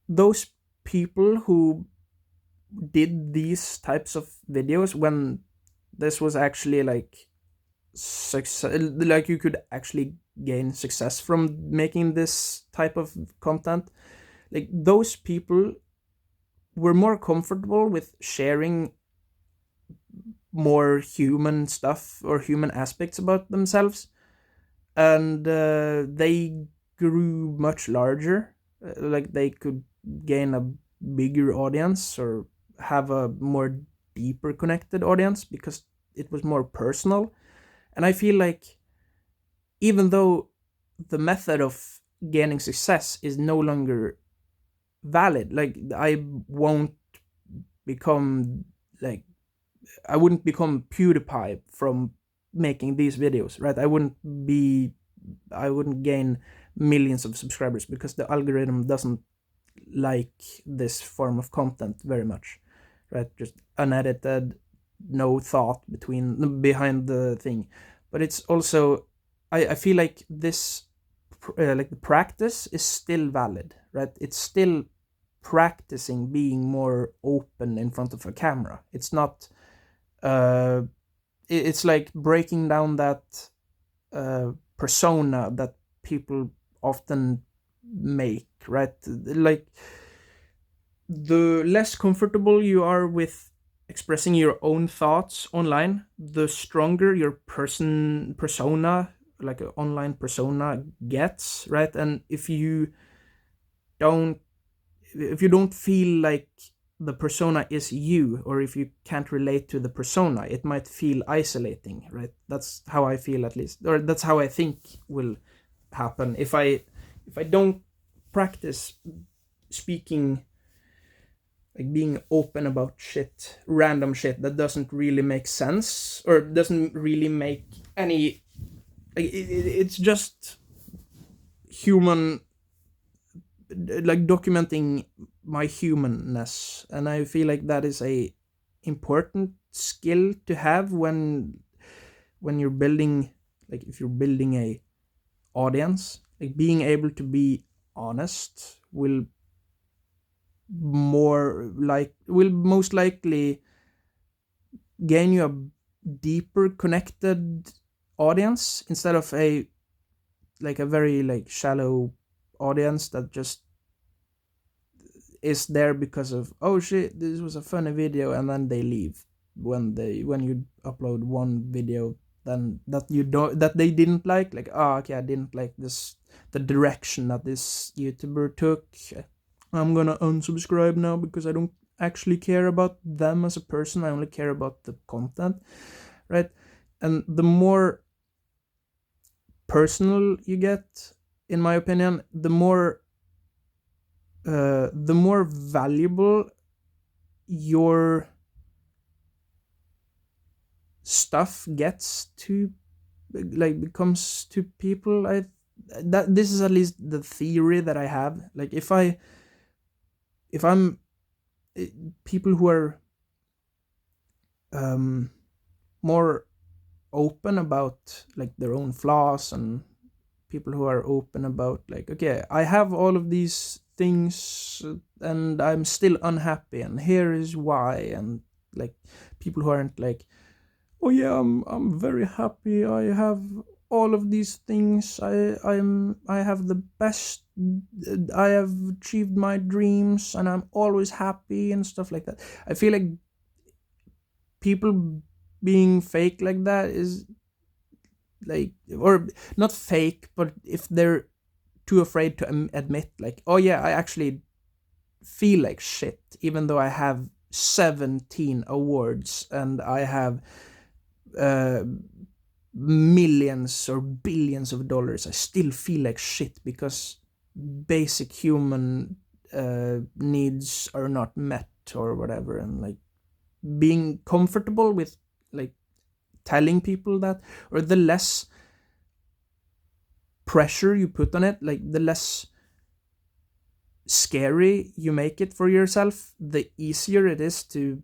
those people who did these types of videos when this was actually like success, like you could actually gain success from making this type of content, like those people were more comfortable with sharing more human stuff or human aspects about themselves, and they grew much larger. Like, they could gain a bigger audience or have a more deeper connected audience because it was more personal. And I feel like, even though the method of gaining success is no longer valid, like, become like I wouldn't become PewDiePie from making these videos, right? I wouldn't gain millions of subscribers because the algorithm doesn't like this form of content very much, right? Just unedited, no thought behind the thing. But it's also, I feel like this, like, the practice is still valid, right? It's still practicing being more open in front of a camera. It's not uh it's like breaking down that persona that people often make, right? Like, the less comfortable you are with expressing your own thoughts online, the stronger your persona, like an online persona, gets, right? And don't if you don't feel like the persona is you, or if you can't relate to the persona, it might feel isolating, right? That's how I feel, at least, or that's how I think will happen if I don't practice speaking, like being open about random shit that doesn't really make sense or doesn't really make any, like, it's just human, like documenting my humanness. And I feel like that is a important skill to have when you're building, like, if you're building a audience, like being able to be honest will most likely gain you a deeper connected audience, instead of a very like shallow audience that just is there because of, oh shit, this was a funny video, and then they leave when you upload one video then that they didn't like, oh, okay, I didn't like this, the direction that this YouTuber took, I'm gonna unsubscribe now because I don't actually care about them as a person. I only care about the content, right? And the more personal you get, in my opinion, the more valuable your stuff gets to, like, becomes to people. That this is at least the theory that I have. Like, if I'm people who are more open about like their own flaws, and people who are open about, like, okay, I have all of these things and I'm still unhappy and here is why, and like people who aren't like, oh yeah, I'm very happy, I have all of these things, I have the best, I have achieved my dreams and I'm always happy and stuff like that. I feel like people being fake like that is like, or not fake, but if they're too afraid to admit, like, oh yeah, I actually feel like shit even though I have 17 awards and I have uh, millions or billions of dollars, I still feel like shit because basic human needs are not met or whatever. And like being comfortable with like telling people that, or the less pressure you put on it, like the less scary you make it for yourself, the easier it is to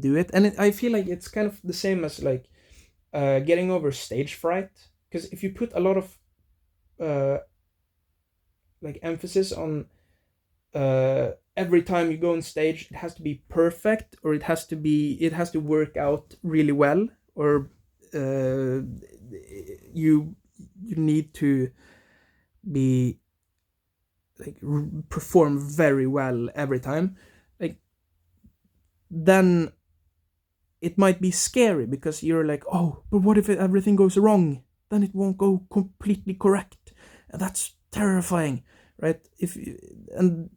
do it. And I feel like it's kind of the same as like getting over stage fright, because if you put a lot of uh, like emphasis on every time you go on stage it has to be perfect, or it has to work out really well, or uh, you need to be like perform very well every time, like then it might be scary because you're like, oh, but what if everything goes wrong? Then it won't go completely correct, and that's terrifying, right? And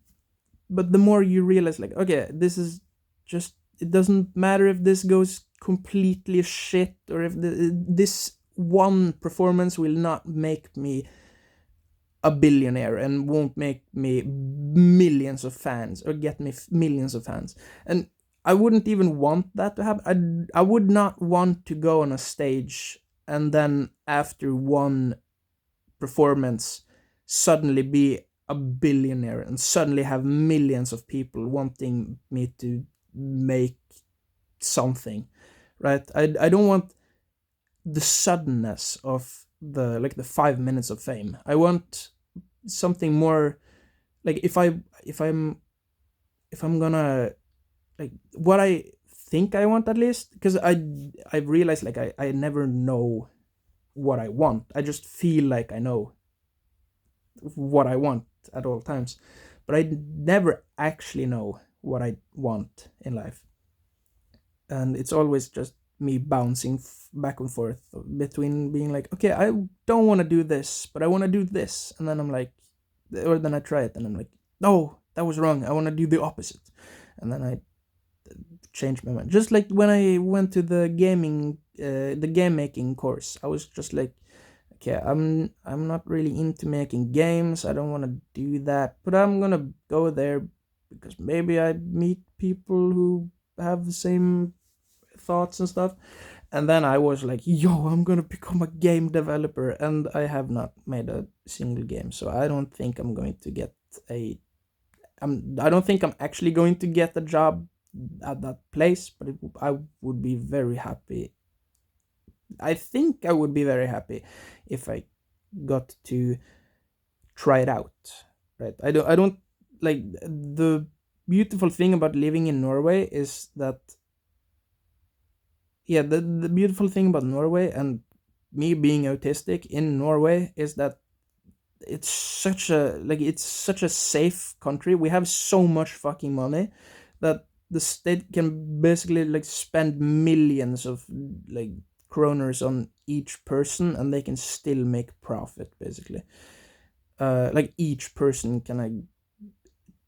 but the more you realize, like, okay, this is just, it doesn't matter if this goes completely shit, or if this one performance will not make me a billionaire and won't make me millions of fans or get me millions of fans. And I wouldn't even want that to happen. I would not want to go on a stage and then after one performance suddenly be a billionaire and suddenly have millions of people wanting me to make something, right? I don't want the suddenness of the 5 minutes of fame. I want something more, like if I'm gonna, like, what I think I want, at least, because I realized, like, I never know what I want. I just feel like I know what I want at all times, but I never actually know what I want in life. And it's always just me bouncing back and forth between being like, okay, I don't want to do this, but I want to do this, and then I'm like, or then I try it and I'm like, no, that was wrong, I want to do the opposite, and then I change my mind. Just like when I went to the game making course, I was just like, okay, I'm not really into making games, I don't want to do that, but I'm gonna go there because maybe I meet people who have the same thoughts and stuff. And then I was like, yo, I'm gonna become a game developer, and I have not made a single game, so I don't think I'm going to get I don't think I'm actually going to get a job at that place, but I would be very happy. I think I would be very happy if I got to try it out, right? I don't like, the beautiful thing about living in Norway is that, yeah, the beautiful thing about Norway and me being autistic in Norway is that it's such a safe country. We have so much fucking money that the state can basically like spend millions of like kroners on each person, and they can still make profit, basically. Like each person can, like,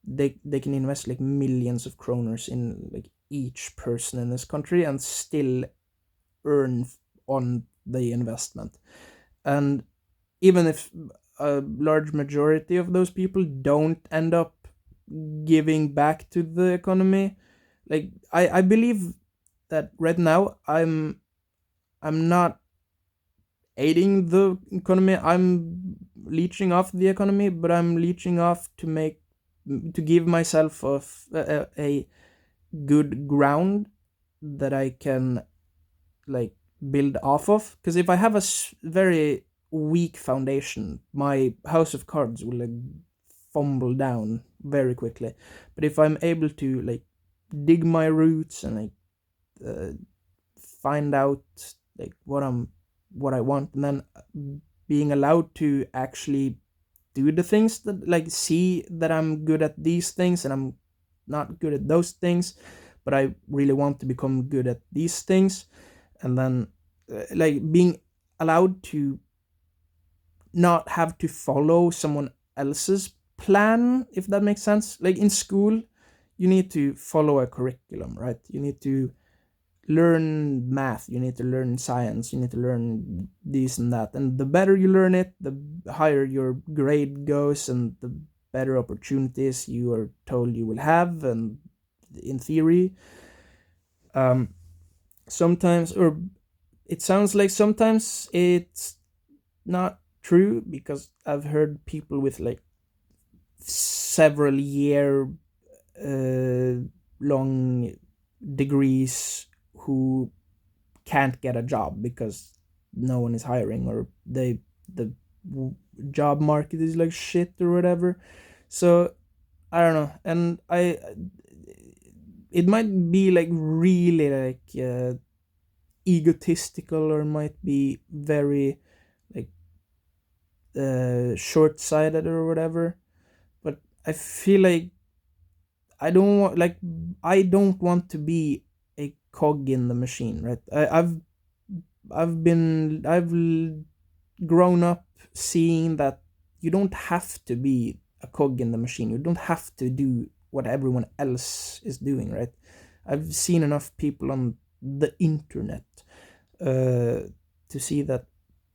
they can invest like millions of kroners in like each person in this country and still earn on the investment. And even if a large majority of those people don't end up giving back to the economy, like I believe that right now I'm not aiding the economy, I'm leeching off the economy, but I'm leeching off to give myself a good ground that I can like build off of. Because if I have a very weak foundation, my house of cards will like fumble down very quickly. But if I'm able to like dig my roots and like find out like what I want, and then being allowed to actually do the things that, like, see that I'm good at these things and I'm not good at those things, but I really want to become good at these things. And then like being allowed to not have to follow someone else's plan, if that makes sense. Like in school, you need to follow a curriculum, right? You need to learn math, you need to learn science, you need to learn this and that, and the better you learn it, the higher your grade goes, and the better opportunities you are told you will have, and in theory. Sometimes, or it sounds like sometimes it's not true, because I've heard people with like several year long degrees who can't get a job because no one is hiring, or the job market is like shit or whatever. So I don't know, and it might be like really like egotistical, or might be very like short-sighted or whatever, but I feel like I don't want to be a cog in the machine, right? I've grown up seeing that you don't have to be a cog in the machine. You don't have to do what everyone else is doing, right? I've seen enough people on the internet to see that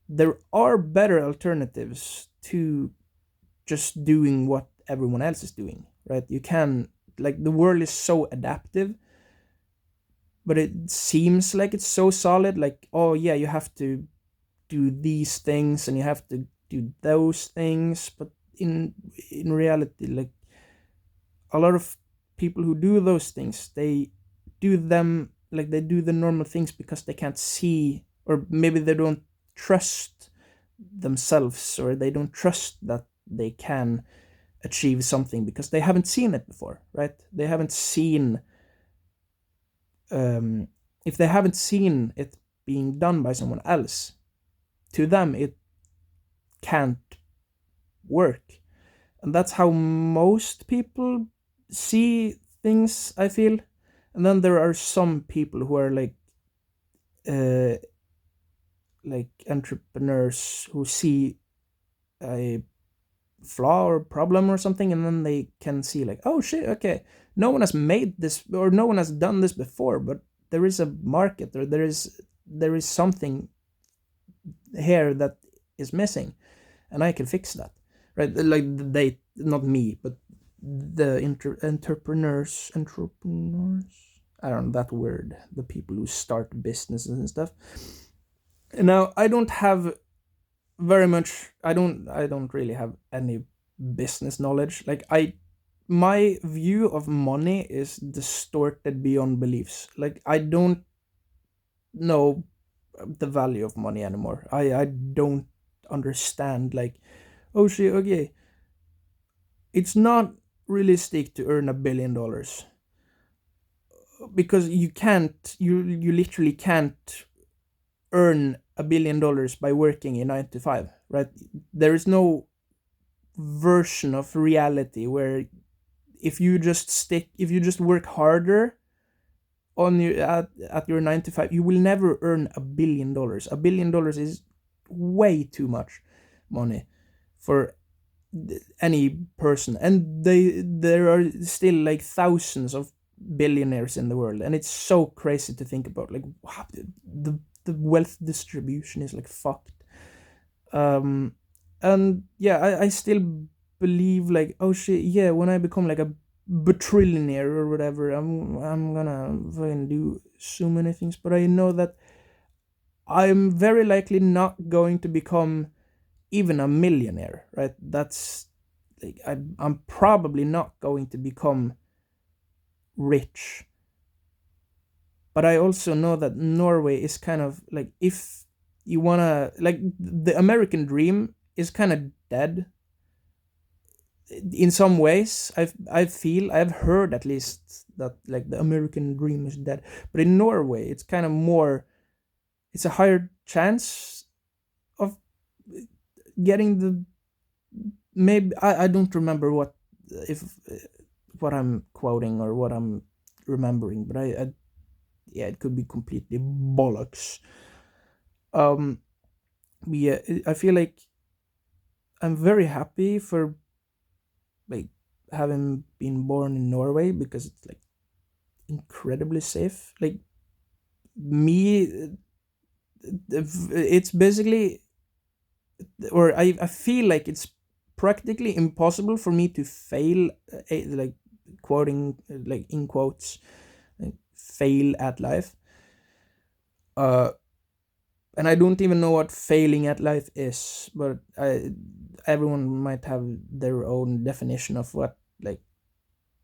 there are better alternatives to just doing what everyone else is doing, right? You can, like, the world is so adaptive, but it seems like it's so solid, like, oh yeah, you have to do these things and you have to do those things, but in reality, like, a lot of people who do those things, they do them, like, they do the normal things because they can't see, or maybe they don't trust themselves, or they don't trust that they can achieve something because they haven't seen it before, right? They haven't seen if they haven't seen it being done by someone else, to them it can't work. And that's how most people see things, I feel. And then there are some people who are like entrepreneurs who see a flaw or problem or something, and then they can see like, oh shit, okay, no one has made this, or no one has done this before, but there is a market, or there is something here that is missing, and I can fix that, right? Like, they, not me, but the entrepreneurs, I don't know that word, the people who start businesses and stuff. And now I don't have very much, I don't really have any business knowledge. Like, my view of money is distorted beyond beliefs. Like, I don't know the value of money anymore. I don't understand, like, oh shit, okay, it's not realistic to earn $1 billion, because you literally can't earn $1 billion by working a 9 to 5, right? There is no version of reality where if you just work harder, on your at your 9 to 5, you will never earn $1 billion. $1 billion is way too much money for any person, and there are still like thousands of billionaires in the world, and it's so crazy to think about. Like, wow, the wealth distribution is like fucked. um and yeah, I still believe like, oh shit, yeah, when I become like a batrillionaire or whatever, I'm gonna fucking do so many things, but I know that I'm very likely not going to become even a millionaire, right? That's like, I'm probably not going to become rich. But I also know that Norway is kind of like, if you wanna, like, the American dream is kind of dead in some ways. I feel, I've heard at least that like the American dream is dead, but in Norway it's kind of more, it's a higher chance of getting the, maybe I don't remember if what I'm quoting or what I'm remembering, but I yeah, it could be completely bollocks. um yeah, I feel like I'm very happy for like having been born in Norway, because it's like incredibly safe. Like me, it's basically, or I feel like it's practically impossible for me to fail, like quoting, like in quotes, like, fail at life. uh and I don't even know what failing at life is, but everyone might have their own definition of what like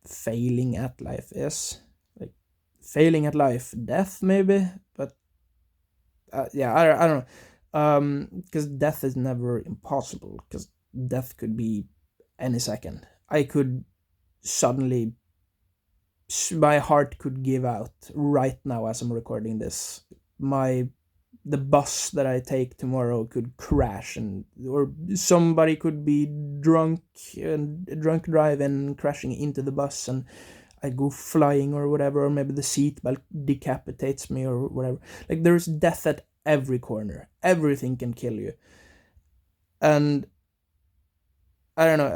failing at life is. Like failing at life, death maybe, but yeah, I don't know. Because death is never impossible, because death could be any second. I could suddenly, my heart could give out right now as I'm recording this. My The bus that I take tomorrow could crash, and or somebody could be drunk and drunk driving, crashing into the bus, and I go flying or whatever, or maybe the seatbelt decapitates me or whatever. Like, there's death at every corner. Everything can kill you, and I don't know.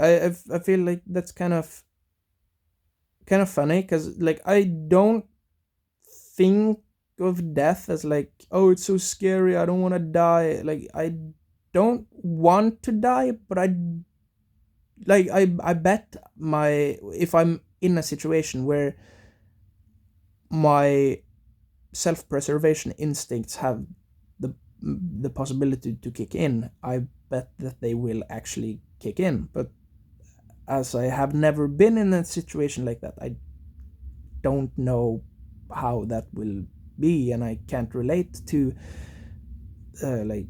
I feel like that's kind of funny, because like I don't think of death as like, oh, it's so scary, I don't want to die. Like, I don't want to die, but I bet my, if I'm in a situation where my self-preservation instincts have the possibility to kick in, I bet that they will actually kick in. But as I have never been in a situation like that, I don't know how that will be, and I can't relate to like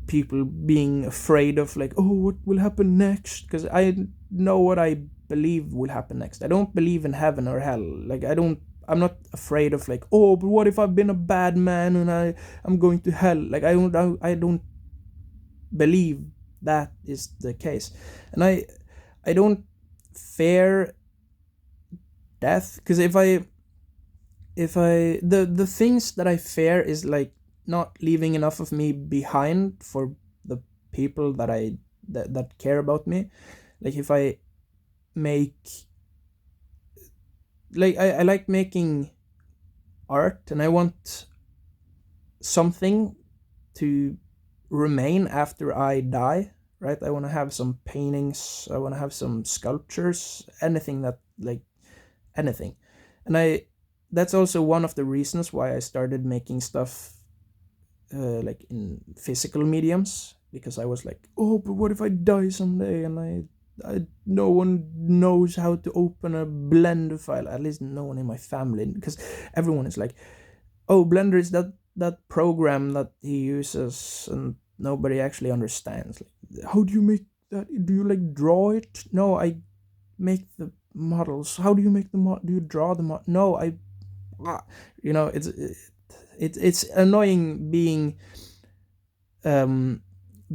people being afraid of like, oh, what will happen next, because I know what I believe will happen next. I don't believe in heaven or hell. Like, I'm not afraid of like, oh, but what if I've been a bad man and I'm going to hell. Like, I don't believe that is the case, and I don't fear death, because if I the things that I fear is like not leaving enough of me behind for the people that care about me. Like, if I make, like, I like making art, and I want something to remain after I die, right? I want to have some paintings, I want to have some sculptures, anything that, like, anything. And that's also one of the reasons why I started making stuff like in physical mediums, because I was like, oh, but what if I die someday and I no one knows how to open a Blender file, at least no one in my family, because everyone is like, oh, Blender is that program that he uses, and nobody actually understands. Like, how do you make that? Do you like draw it? No, I make the models. How do you make the do you draw the no, I you know, it's annoying um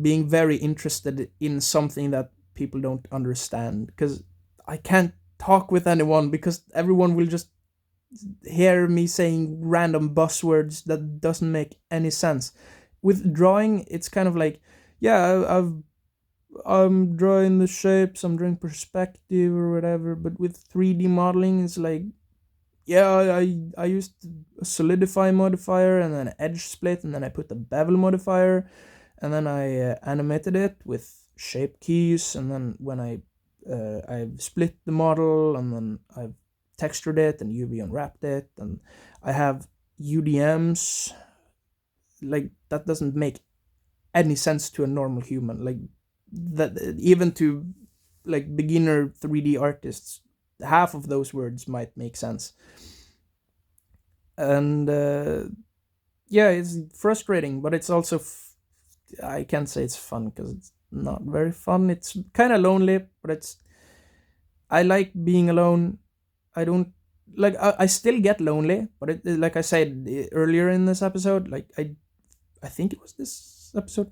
being very interested in something that people don't understand, because I can't talk with anyone, because everyone will just hear me saying random buzzwords that doesn't make any sense. With drawing, it's kind of like, yeah, I'm drawing the shapes, I'm drawing perspective or whatever. But with 3D modeling, it's like, yeah, I used a solidify modifier and then an edge split, and then I put a bevel modifier, and then I animated it with shape keys, and then when I've split the model, and then I've textured it and UV unwrapped it, and I have UDMs. Like, that doesn't make any sense to a normal human. Like, that even to like beginner 3D artists, half of those words might make sense. And yeah, it's frustrating, but it's also I can't say it's fun because it's not very fun. It's kind of lonely, but I like being alone. I don't like I still get lonely, but like I said earlier in this episode, like I think it was this episode.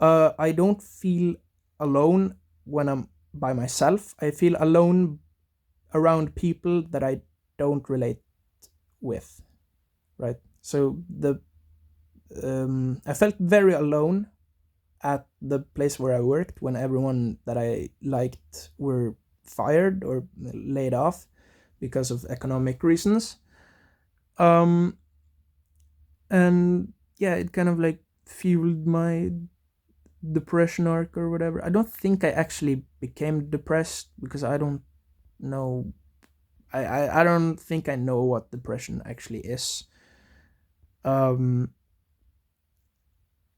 I don't feel alone when I'm by myself. I feel alone around people that I don't relate with, right? So I felt very alone at the place where I worked when everyone that I liked were fired or laid off because of economic reasons. Um, and yeah, it kind of like fueled my depression arc or whatever. I don't think I actually became depressed because I don't know. I don't think I know what depression actually is. Um,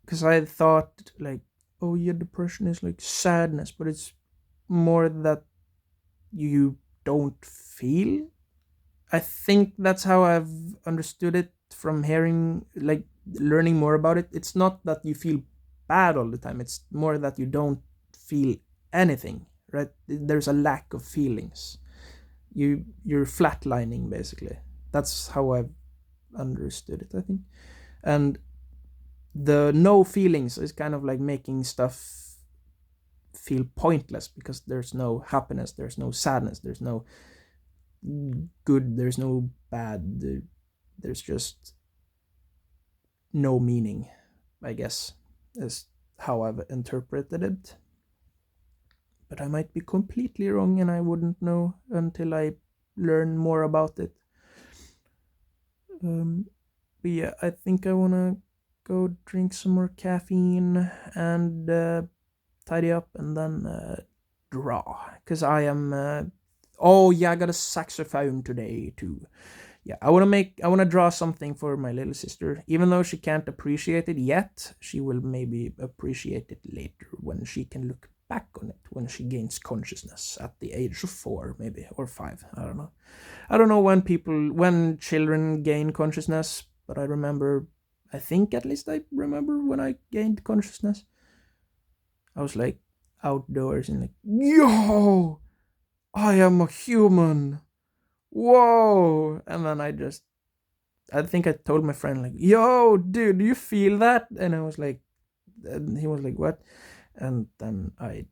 because I thought like, oh yeah, depression is like sadness, but it's more that you don't feel. I think that's how I've understood it from hearing, like, learning more about it. It's not that you feel bad all the time, it's more that you don't feel anything, right? There's a lack of feelings. You're flatlining basically. That's how I've understood it, I think. And the no feelings is kind of like making stuff feel pointless because there's no happiness, there's no sadness, there's no good, there's no bad, there's just no meaning, I guess, is how I've interpreted it. But I might be completely wrong and I wouldn't know until I learn more about it. But yeah, I think I wanna go drink some more caffeine and tidy up and then draw. Because I am. Oh yeah, I got a saxophone today too. Yeah, I wanna draw something for my little sister. Even though she can't appreciate it yet, she will maybe appreciate it later when she can look back on it when she gains consciousness at the age of 4, maybe, or 5. I don't know. I don't know when children gain consciousness, but I think at least I remember when I gained consciousness. I was like outdoors and like, yo, I am a human. Whoa. And then I think I told my friend, like, yo, dude, do you feel that? And he was like, what? And then I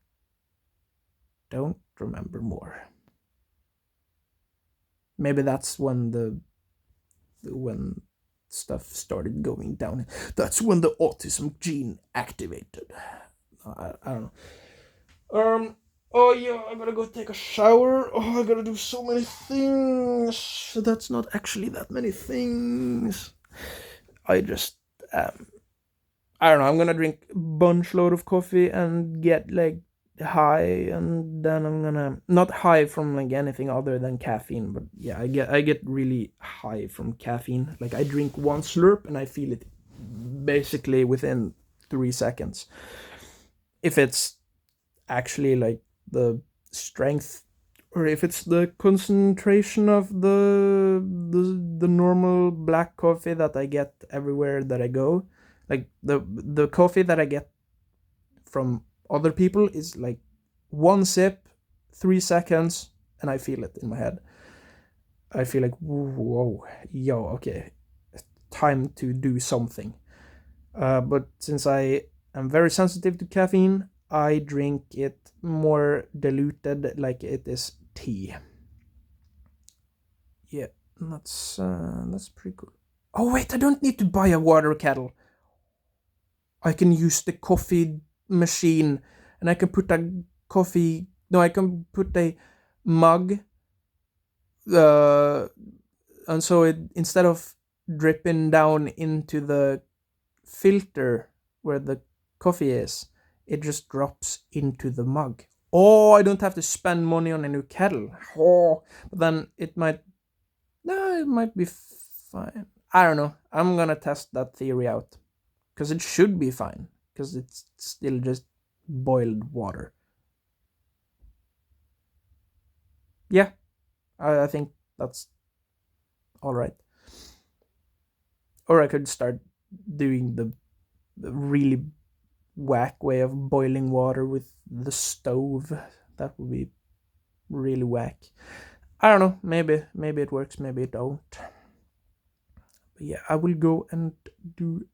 don't remember more. Maybe that's when stuff started going down. That's when the autism gene activated. I don't know. Oh yeah, I gotta go take a shower. Oh, I gotta do so many things. That's not actually that many things. I just I don't know. I'm gonna drink a bunch load of coffee and get like high, and then I'm gonna not high from like anything other than caffeine, but yeah, I get really high from caffeine. Like, I drink one slurp and I feel it basically within 3 seconds. If it's actually like the strength, or if it's the concentration of the normal black coffee that I get everywhere that I go. Like, the coffee that I get from other people is like one sip, 3 seconds, and I feel it in my head. I feel like, whoa, yo, okay, time to do something. But since I am very sensitive to caffeine, I drink it more diluted, like it is tea. Yeah, That's pretty cool. Oh wait, I don't need to buy a water kettle. I can use the coffee machine, and I can put a coffee. No, I can put a mug. Uh, and so it, instead of dripping down into the filter where the coffee is, it just drops into the mug. Oh, I don't have to spend money on a new kettle. Oh, but then it might. No, it might be fine. I don't know. I'm gonna test that theory out because it should be fine because it's still just boiled water. Yeah, I think that's all right. Or I could start doing the really whack way of boiling water with the stove. That would be really whack. I don't know. Maybe it works. Maybe it don't. But yeah, I will go and do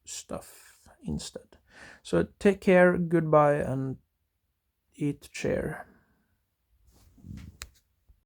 stuff instead. So take care. Goodbye and eat chair.